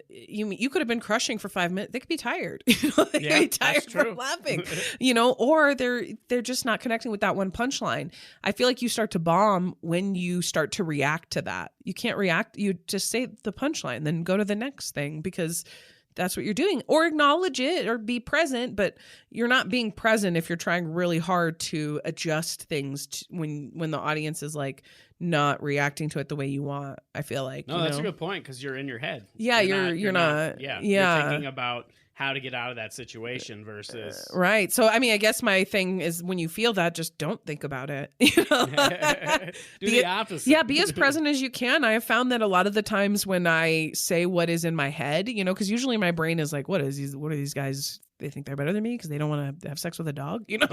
you could have been crushing for 5 minutes. They could be tired. You know, they could be tired from laughing. You know, or they're just not connecting with that one punchline. I feel like you start to bomb when you start to react to that. You can't react. You just say the punchline, then go to the next thing, because that's what you're doing. Or acknowledge it or be present, but you're not being present if you're trying really hard to adjust things when the audience is like not reacting to it the way you want. I feel like that's a good point, because you're in your head. Yeah, you're not. Yeah, you're thinking about how to get out of that situation versus right. So I mean, I guess my thing is, when you feel that, just don't think about it. You know? Do the opposite. Yeah, be as present as you can. I have found that a lot of the times when I say what is in my head, you know, because usually my brain is like, what are these guys? They think they're better than me because they don't want to have sex with a dog, you know,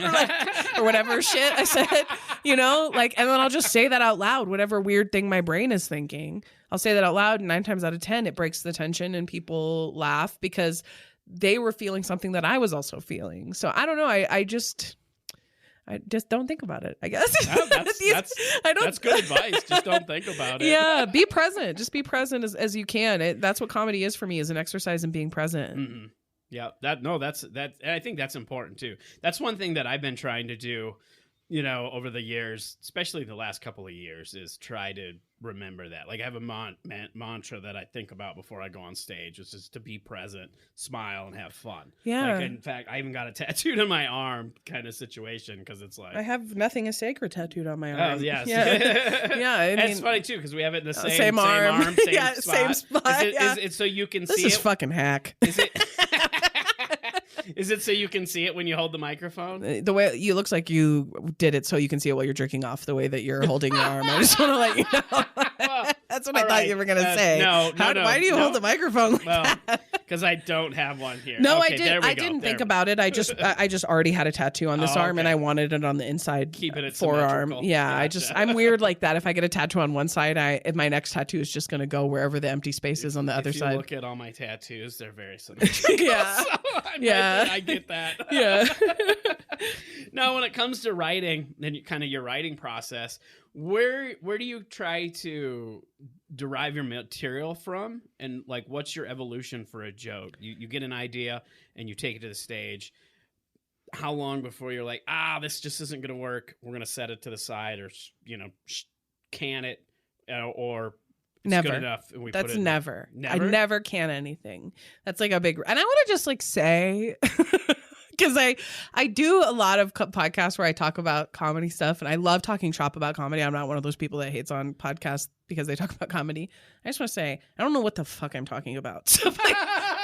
or whatever shit I said, you know, like, and then I'll just say that out loud, whatever weird thing my brain is thinking. I'll say that out loud, and 9 times out of 10, it breaks the tension and people laugh because they were feeling something that I was also feeling. So I don't know. I just don't think about it, I guess. Yeah, that's good advice. Just don't think about it. Yeah. Be present. Just be present as you can. That's what comedy is for me, is an exercise in being present. Mm-hmm. Yeah. I think that's important too. That's one thing that I've been trying to do, you know, over the years, especially the last couple of years, is try to remember that. Like, I have a mantra that I think about before I go on stage, which is to be present, smile, and have fun. Yeah. Like, in fact, I even got a tattooed on my arm kind of situation, because it's like, I have nothing is sacred tattooed on my arm. Oh, yes. Yeah. Yeah. I mean, it's funny too, because we have it in the same arm, same spot. Is it so you can see it? This is fucking hack. Is it? Is it so you can see it when you hold the microphone? The way you looks like you did it so you can see it while you're jerking off, the way that you're holding your arm. I just want to let you know. That's what I thought you were going to say. No. Why do you hold the microphone like that? Because I don't have one here. No, Okay, I didn't think about it. I just already had a tattoo on this arm, and I wanted it on the inside keeping it forearm. symmetrical. Yeah, Gotcha. I'm weird like that. If I get a tattoo on one side, my next tattoo is just going to go wherever the empty space is on the other If you side. look at all my tattoos, they're very symmetrical. Yeah. So I get that. Yeah. Now, when it comes to writing, then kind of your writing process, where do you try to derive your material from, and like what's your evolution for a joke? You get an idea and you take it to the stage. How long before you're like, this just isn't going to work, we're going to set it to the side, or can it, or it's Never. good enough, and That's put it never. Never? I never can anything. That's like a big. And I want to just like say, because I do a lot of podcasts where I talk about comedy stuff, and I love talking shop about comedy. I'm not one of those people that hates on podcasts because they talk about comedy. I just want to say, I don't know what the fuck I'm talking about. So like,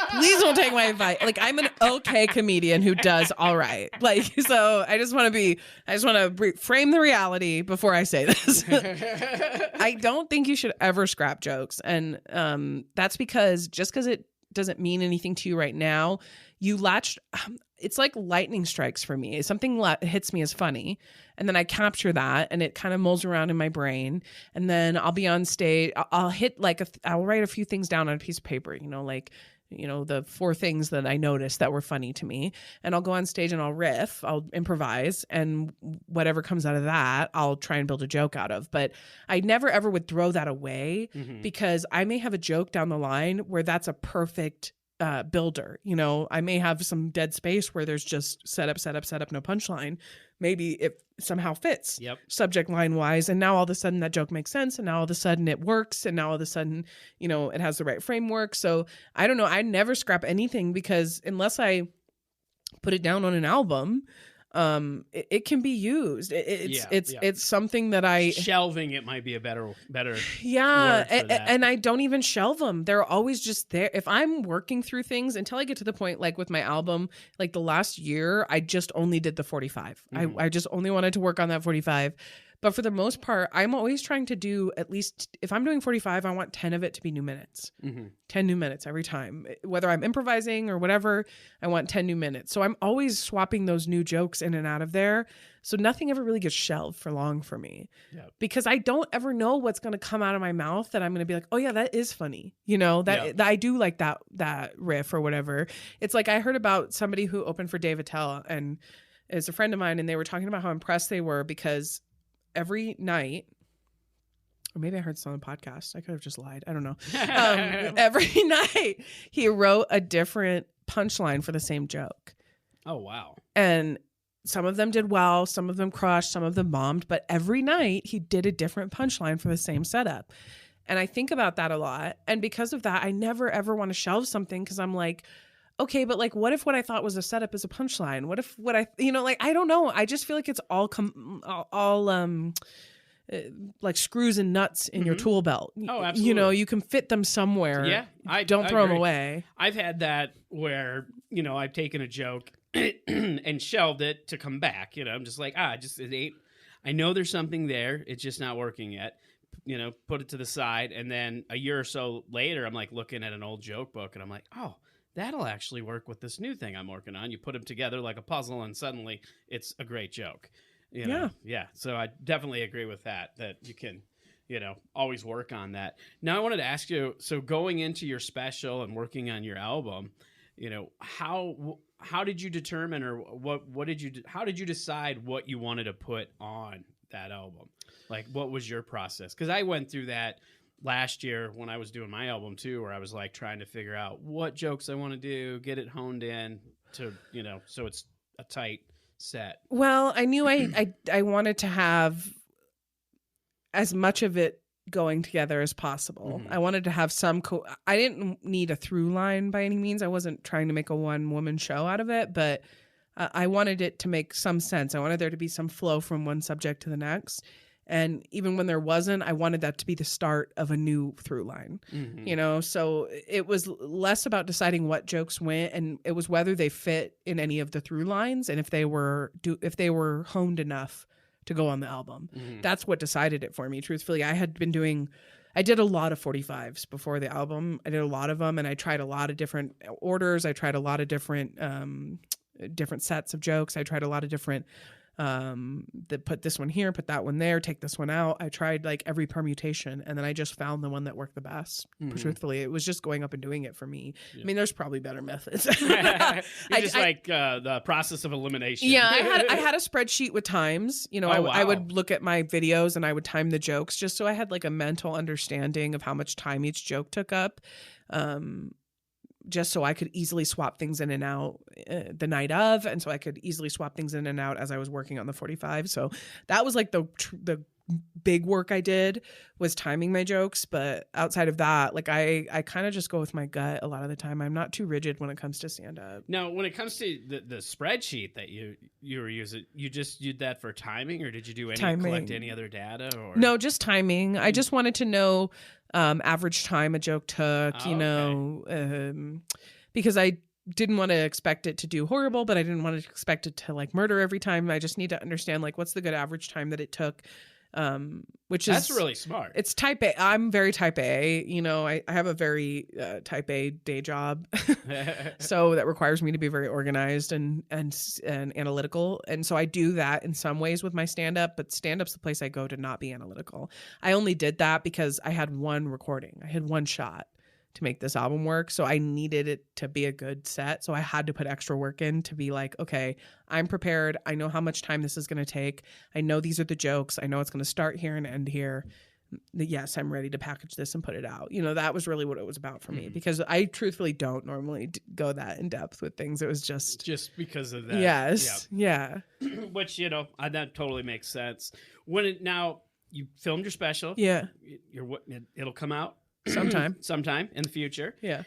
please don't take my advice. Like, I'm an okay comedian who does all right. Like, so I just want to frame the reality before I say this. I don't think you should ever scrap jokes. And that's because just because it doesn't mean anything to you right now, you latched. It's like lightning strikes for me. Something hits me as funny, and then I capture that, and it kind of mulls around in my brain. And then I'll be on stage. I'll hit like I'll write a few things down on a piece of paper. The 4 things that I noticed that were funny to me, and I'll go on stage and I'll riff, I'll improvise, and whatever comes out of that, I'll try and build a joke out of. But I never ever would throw that away, because I may have a joke down the line where that's a perfect builder. I may have some dead space where there's just setup, no punchline. Maybe it somehow fits subject line wise. And now all of a sudden that joke makes sense. And now all of a sudden it works. And now all of a sudden, it has the right framework. So I don't know. I never scrap anything, because unless I put it down on an album, it can be used. It's something that shelving it might be a better yeah, word for that. And I don't even shelve them. They're always just there. If I'm working through things until I get to the point, like with my album, like the last year, I just only did the 45. I just only wanted to work on that 45. But for the most part, I'm always trying to do, at least if I'm doing 45, I want 10 of it to be new minutes. 10 new minutes every time. Whether I'm improvising or whatever, I want 10 new minutes. So I'm always swapping those new jokes in and out of there. So nothing ever really gets shelved for long for me. Because I don't ever know what's going to come out of my mouth that I'm going to be like, oh yeah, that is funny. That I do like that riff or whatever. It's like I heard about somebody who opened for Dave Attell, and is a friend of mine, and they were talking about how impressed they were because every night, or maybe I heard this on the podcast, I could have just lied, I don't know. Every night he wrote a different punchline for the same joke. Oh wow. And some of them did well, some of them crushed, some of them bombed, but every night he did a different punchline for the same setup. And I think about that a lot, and because of that, I never ever want to shelve something, because I'm like, okay, but like, what if what I thought was a setup is a punchline? What if what I don't know. I just feel like it's all like screws and nuts in your tool belt. Oh, absolutely. You can fit them somewhere. Yeah, I don't throw agree. them away. I've had that where I've taken a joke and shelved it to come back. I'm just like, it ain't. I know there's something there. It's just not working yet. Put it to the side, and then a year or so later, I'm like looking at an old joke book, and I'm like, oh, that'll actually work with this new thing I'm working on. You put them together like a puzzle, and suddenly it's a great joke. Yeah. So I definitely agree with that you can, always work on that. Now I wanted to ask you, so going into your special and working on your album, how did you determine, or how did you decide what you wanted to put on that album? Like, what was your process? Because I went through that last year when I was doing my album too, where I was like trying to figure out what jokes I want to do, get it honed in to, so it's a tight set. Well, I knew I wanted to have as much of it going together as possible. I wanted to have some I didn't need a through line by any means. I wasn't trying to make a one woman show out of it, but I wanted it to make some sense. I wanted there to be some flow from one subject to the next. And even when there wasn't, I wanted that to be the start of a new through line, so it was less about deciding what jokes went, and it was whether they fit in any of the through lines, and if they were honed enough to go on the album. That's what decided it for me. Truthfully, I I did a lot of 45s before the album. I did a lot of them, and I tried a lot of different orders. I tried a lot of different sets of jokes. I tried a lot of different that put this one here, put that one there, take this one out. I tried like every permutation, and then I just found the one that worked the best. Truthfully, it was just going up and doing it for me. I mean, there's probably better methods. The process of elimination. Yeah, I had a spreadsheet with times. You know, I would look at my videos and I would time the jokes just so I had like a mental understanding of how much time each joke took up. Just so I could easily swap things in and out the night of. And so I could easily swap things in and out as I was working on the 45. So that was like the big work I did, was timing my jokes. But outside of that, like I kind of just go with my gut a lot of the time. I'm not too rigid when it comes to stand up. Now, when it comes to the spreadsheet that you were using, you just did that for timing, or did you do collect any other data? Or no, just timing. I just wanted to know average time a joke took, because I didn't want to expect it to do horrible, but I didn't want to expect it to like murder every time. I just need to understand like what's the good average time that it took. That's really smart. It's type A. I'm very type A. You know, I have a very type A day job, so that requires me to be very organized and analytical. And so I do that in some ways with my stand up, but stand up's the place I go to not be analytical. I only did that because I had one recording. I had one shot to make this album work. So I needed it to be a good set. So I had to put extra work in to be like, okay, I'm prepared. I know how much time this is going to take. I know these are the jokes. I know it's going to start here and end here. Yes, I'm ready to package this and put it out. You know, that was really what it was about for me, because I truthfully don't normally go that in depth with things. It was just because of that. Yes. Yep. Yeah. Which, you know, that totally makes sense. Now you filmed your special. Yeah. It'll come out sometime in the future. Yeah.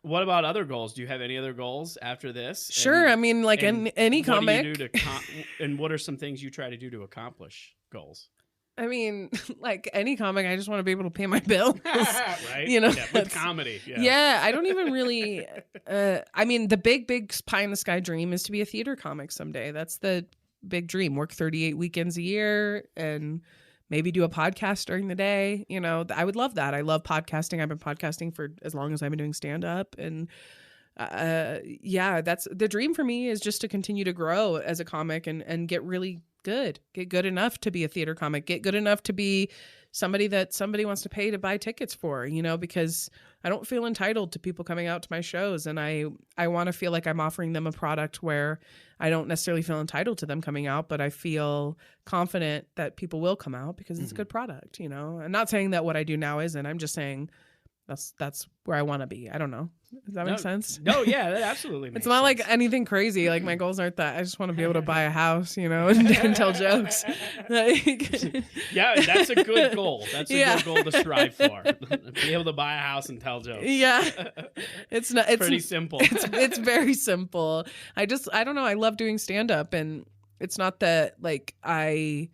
What about other goals? Do you have any other goals after this? Sure. I mean, like any comic. What do you do and what are some things you try to do to accomplish goals? I mean, like any comic, I just want to be able to pay my bills. Right? You know, yeah, with comedy. Yeah. I don't even really. I mean, the big pie in the sky dream is to be a theater comic someday. That's the big dream. Work 38 weekends a year and maybe do a podcast during the day. You know, I would love that. I love podcasting. I've been podcasting for as long as I've been doing stand up. And that's the dream for me, is just to continue to grow as a comic and get really good, get good enough to be a theater comic, get good enough to be somebody that somebody wants to pay to buy tickets for, you know, because I don't feel entitled to people coming out to my shows. And I want to feel like I'm offering them a product where I don't necessarily feel entitled to them coming out, but I feel confident that people will come out because it's a good product, you know. I'm not saying that what I do now isn't. I'm just saying that's where I want to be. I don't know. Does that make sense? No, yeah, that absolutely makes sense. It's not like anything crazy. Like my goals aren't that. I just want to be able to buy a house, you know, and tell jokes. Yeah, that's a good goal. That's a good goal to strive for. Be able to buy a house and tell jokes. Yeah. It's pretty simple. It's very simple. I don't know. I love doing stand up, and it's not that like I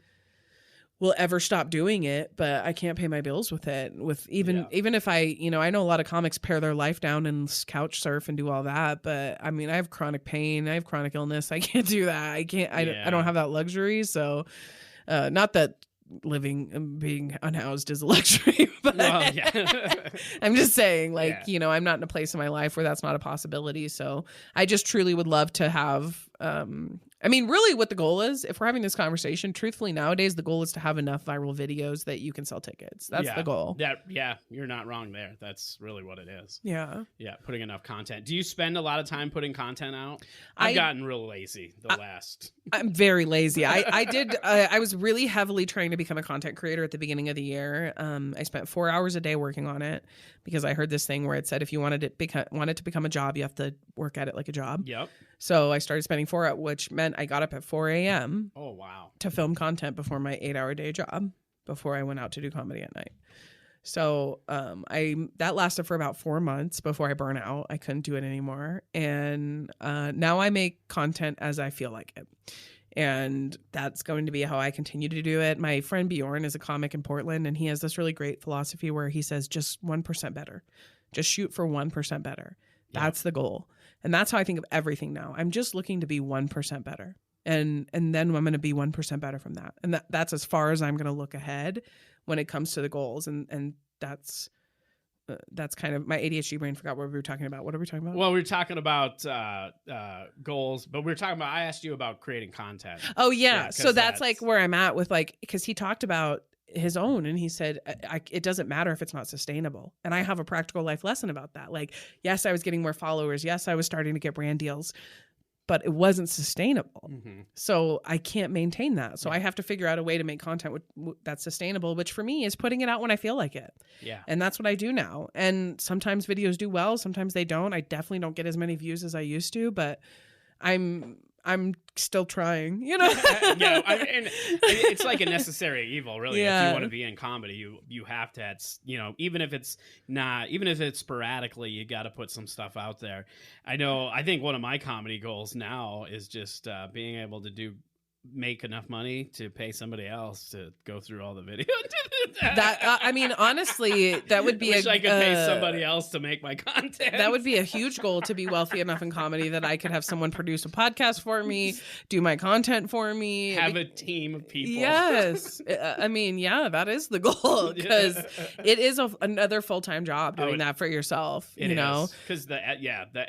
will ever stop doing it, but I can't pay my bills with it. Even if I, you know, I know a lot of comics pare their life down and couch surf and do all that, but I mean, I have chronic pain, I have chronic illness. I can't do that. I don't have that luxury. So, not that being unhoused is a luxury, but I'm just saying, like, you know, I'm not in a place in my life where that's not a possibility. So I just truly would love to have, I mean, really what the goal is, if we're having this conversation, truthfully, nowadays, the goal is to have enough viral videos that you can sell tickets. That's the goal. Yeah, you're not wrong there. That's really what it is. Yeah. Yeah, putting enough content. Do you spend a lot of time putting content out? I've gotten real lazy I'm very lazy. I was really heavily trying to become a content creator at the beginning of the year. I spent 4 hours a day working on it because I heard this thing where it said if you wanted it to become a job, you have to work at it like a job. Yep. So I started spending 4 hours, which meant I got up at 4 a.m. Oh, wow. to film content before my 8-hour day job, before I went out to do comedy at night. So that lasted for about 4 months before I burnt out. I couldn't do it anymore. And now I make content as I feel like it. And that's going to be how I continue to do it. My friend Bjorn is a comic in Portland, and he has this really great philosophy where he says just 1% better. Just shoot for 1% better. That's the goal. And that's how I think of everything now. I'm just looking to be 1% better. And then I'm going to be 1% better from that. And that's as far as I'm going to look ahead when it comes to the goals. And that's kind of my ADHD brain forgot what we were talking about. What are we talking about? Well, we were talking about goals, but we were talking about, I asked you about creating content. Oh yeah. So that's like where I'm at with like, because he talked about his own and he said, it doesn't matter if it's not sustainable. And I have a practical life lesson about that. Like, yes, I was getting more followers. Yes, I was starting to get brand deals, but it wasn't sustainable. Mm-hmm. So I can't maintain that. So I have to figure out a way to make content that's sustainable, which for me is putting it out when I feel like it. Yeah. And that's what I do now. And sometimes videos do well, sometimes they don't. I definitely don't get as many views as I used to, but I'm still trying, you know? Yeah, and it's like a necessary evil, really. Yeah. If you want to be in comedy, you have to, even if it's sporadically, you got to put some stuff out there. I think one of my comedy goals now is just being able to make enough money to pay somebody else to go through all the video. Honestly, that would be I could pay somebody else to make my content. That would be a huge goal, to be wealthy enough in comedy that I could have someone produce a podcast for me, do my content for me, have a team of people. Yes. That is the goal, because it is another full-time job doing that for yourself, you know? Because the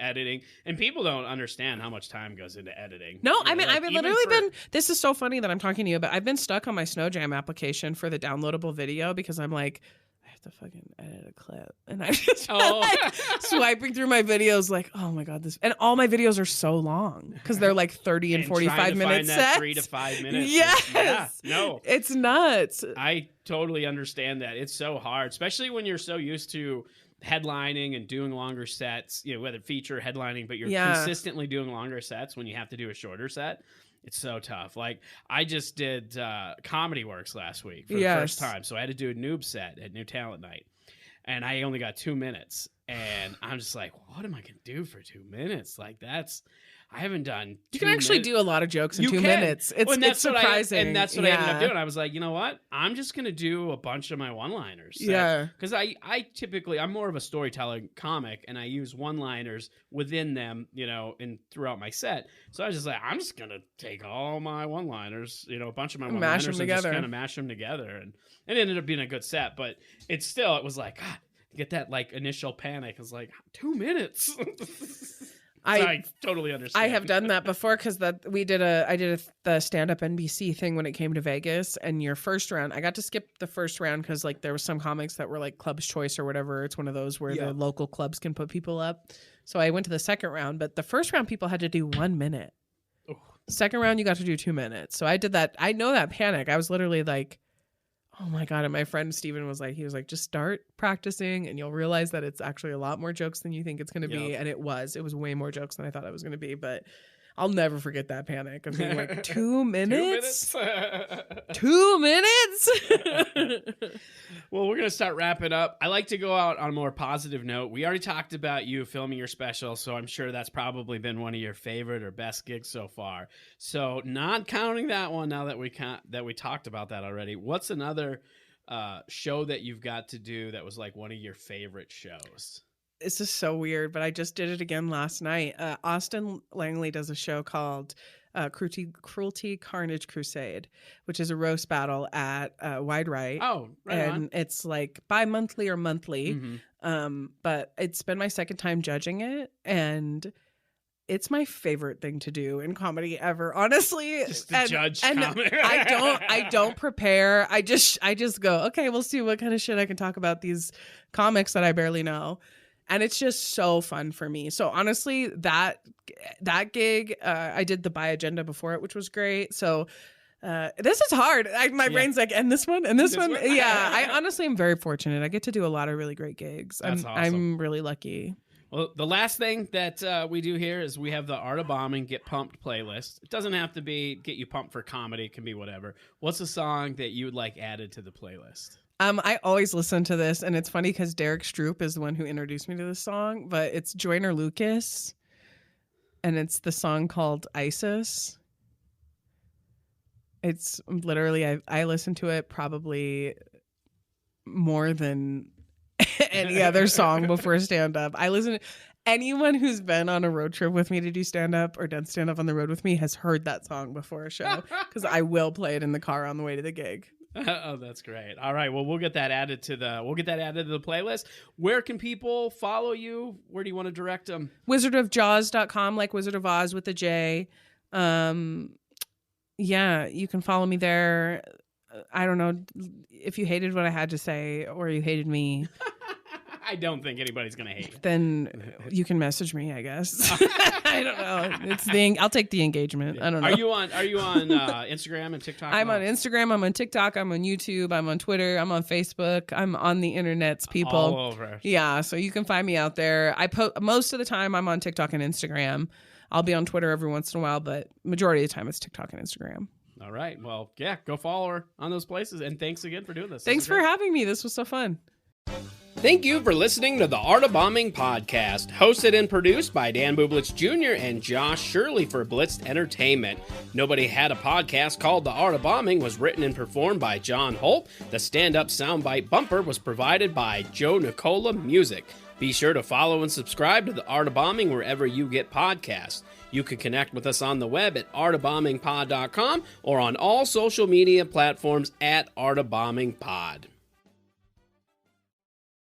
editing, and people don't understand how much time goes into editing. No, I've literally been, this is so funny that I'm talking to you, but I've been stuck on my Snow Jam application for the downloadable video because I'm like, I have to fucking edit a clip. And I'm just swiping through my videos like, oh my God, and all my videos are so long because they're like 30 and 45 minute sets. 3 to 5 minutes. Yes. It's nuts. I totally understand that. It's so hard, especially when you're so used to headlining and doing longer sets, whether feature headlining, but you're consistently doing longer sets when you have to do a shorter set. It's so tough. Like, I just did Comedy Works last week for the first time. So I had to do a noob set at New Talent Night. And I only got 2 minutes. And I'm just like, what am I going to do for 2 minutes? Like, I haven't done. You can actually do a lot of jokes in 2 minutes. It's surprising. And that's what I ended up doing. I was like, you know what? I'm just going to do a bunch of my one-liners. Because I typically, I'm more of a storytelling comic, and I use one-liners within them, and throughout my set. So I was just like, I'm just going to take all my one-liners, a bunch of my one-liners, and just kind of mash them together. And it ended up being a good set, but it was like, God, get that like initial panic. I was like, 2 minutes. I totally understand. I have done that before because I did the stand-up NBC thing when it came to Vegas, and your first round, I got to skip the first round because like there was some comics that were like Club's Choice or whatever. It's one of those where the local clubs can put people up. So I went to the second round, but the first round people had to do 1 minute. Oh. Second round you got to do 2 minutes. So I did that. I know that panic. I was literally like, oh my God. And my friend Steven was like, just start practicing and you'll realize that it's actually a lot more jokes than you think it's going to be. And it was way more jokes than I thought it was going to be. But I'll never forget that panic of being like, 2 minutes? 2 minutes? Well, we're going to start wrapping up. I like to go out on a more positive note. We already talked about you filming your special, so I'm sure that's probably been one of your favorite or best gigs so far. So not counting that one now that we talked about that already, what's another show that you've got to do that was like one of your favorite shows? This is so weird, but I just did it again last night. Austin Langley does a show called Cruelty Carnage Crusade, which is a roast battle at Wide Right. Oh, right and on. It's like bi-monthly or monthly. Mm-hmm. But it's been my second time judging it, and it's my favorite thing to do in comedy ever, honestly. Just to judge comedy. I don't prepare. I just go, okay, we'll see what kind of shit I can talk about these comics that I barely know. And it's just so fun for me. So honestly, that gig, I did the Bi Agenda before it, which was great. So this is hard. My brain's like, and this one, and this one. Yeah, I honestly am very fortunate. I get to do a lot of really great gigs. That's awesome. I'm really lucky. Well, the last thing that we do here is we have the Art of Bombing Get Pumped playlist. It doesn't have to be get you pumped for comedy. It can be whatever. What's a song that you would like added to the playlist? I always listen to this, and it's funny because Derek Stroop is the one who introduced me to this song, but it's Joyner Lucas, and it's the song called Isis. It's literally, I listen to it probably more than any other song before stand-up. I listen to anyone who's been on a road trip with me to do stand-up or done stand-up on the road with me has heard that song before a show, because I will play it in the car on the way to the gig. Oh, that's great. All right. Well, we'll get that added to the playlist. Where can people follow you? Where do you want to direct them? wizardofjaws.com, like Wizard of Oz with a J. Yeah, you can follow me there. I don't know if you hated what I had to say or you hated me. I don't think anybody's going to hate you. Then you can message me, I guess. I don't know. I'll take the engagement. I don't know. Are you on Instagram and TikTok? I'm on Instagram. I'm on TikTok. I'm on YouTube. I'm on Twitter. I'm on Facebook. I'm on the internets, people. All over. Yeah, so you can find me out there. Most of the time I'm on TikTok and Instagram. I'll be on Twitter every once in a while, but majority of the time it's TikTok and Instagram. All right. Well, yeah, go follow her on those places. And thanks again for doing this. Thanks for having me. This was so fun. Thank you for listening to the Art of Bombing podcast, hosted and produced by Dan Bublitz Jr. and Josh Shirley for Blitzed Entertainment. Nobody Had a Podcast called The Art of Bombing was written and performed by John Holt. The stand-up soundbite bumper was provided by Joe Nicola Music. Be sure to follow and subscribe to The Art of Bombing wherever you get podcasts. You can connect with us on the web at artofbombingpod.com or on all social media platforms at Art of Bombing Pod.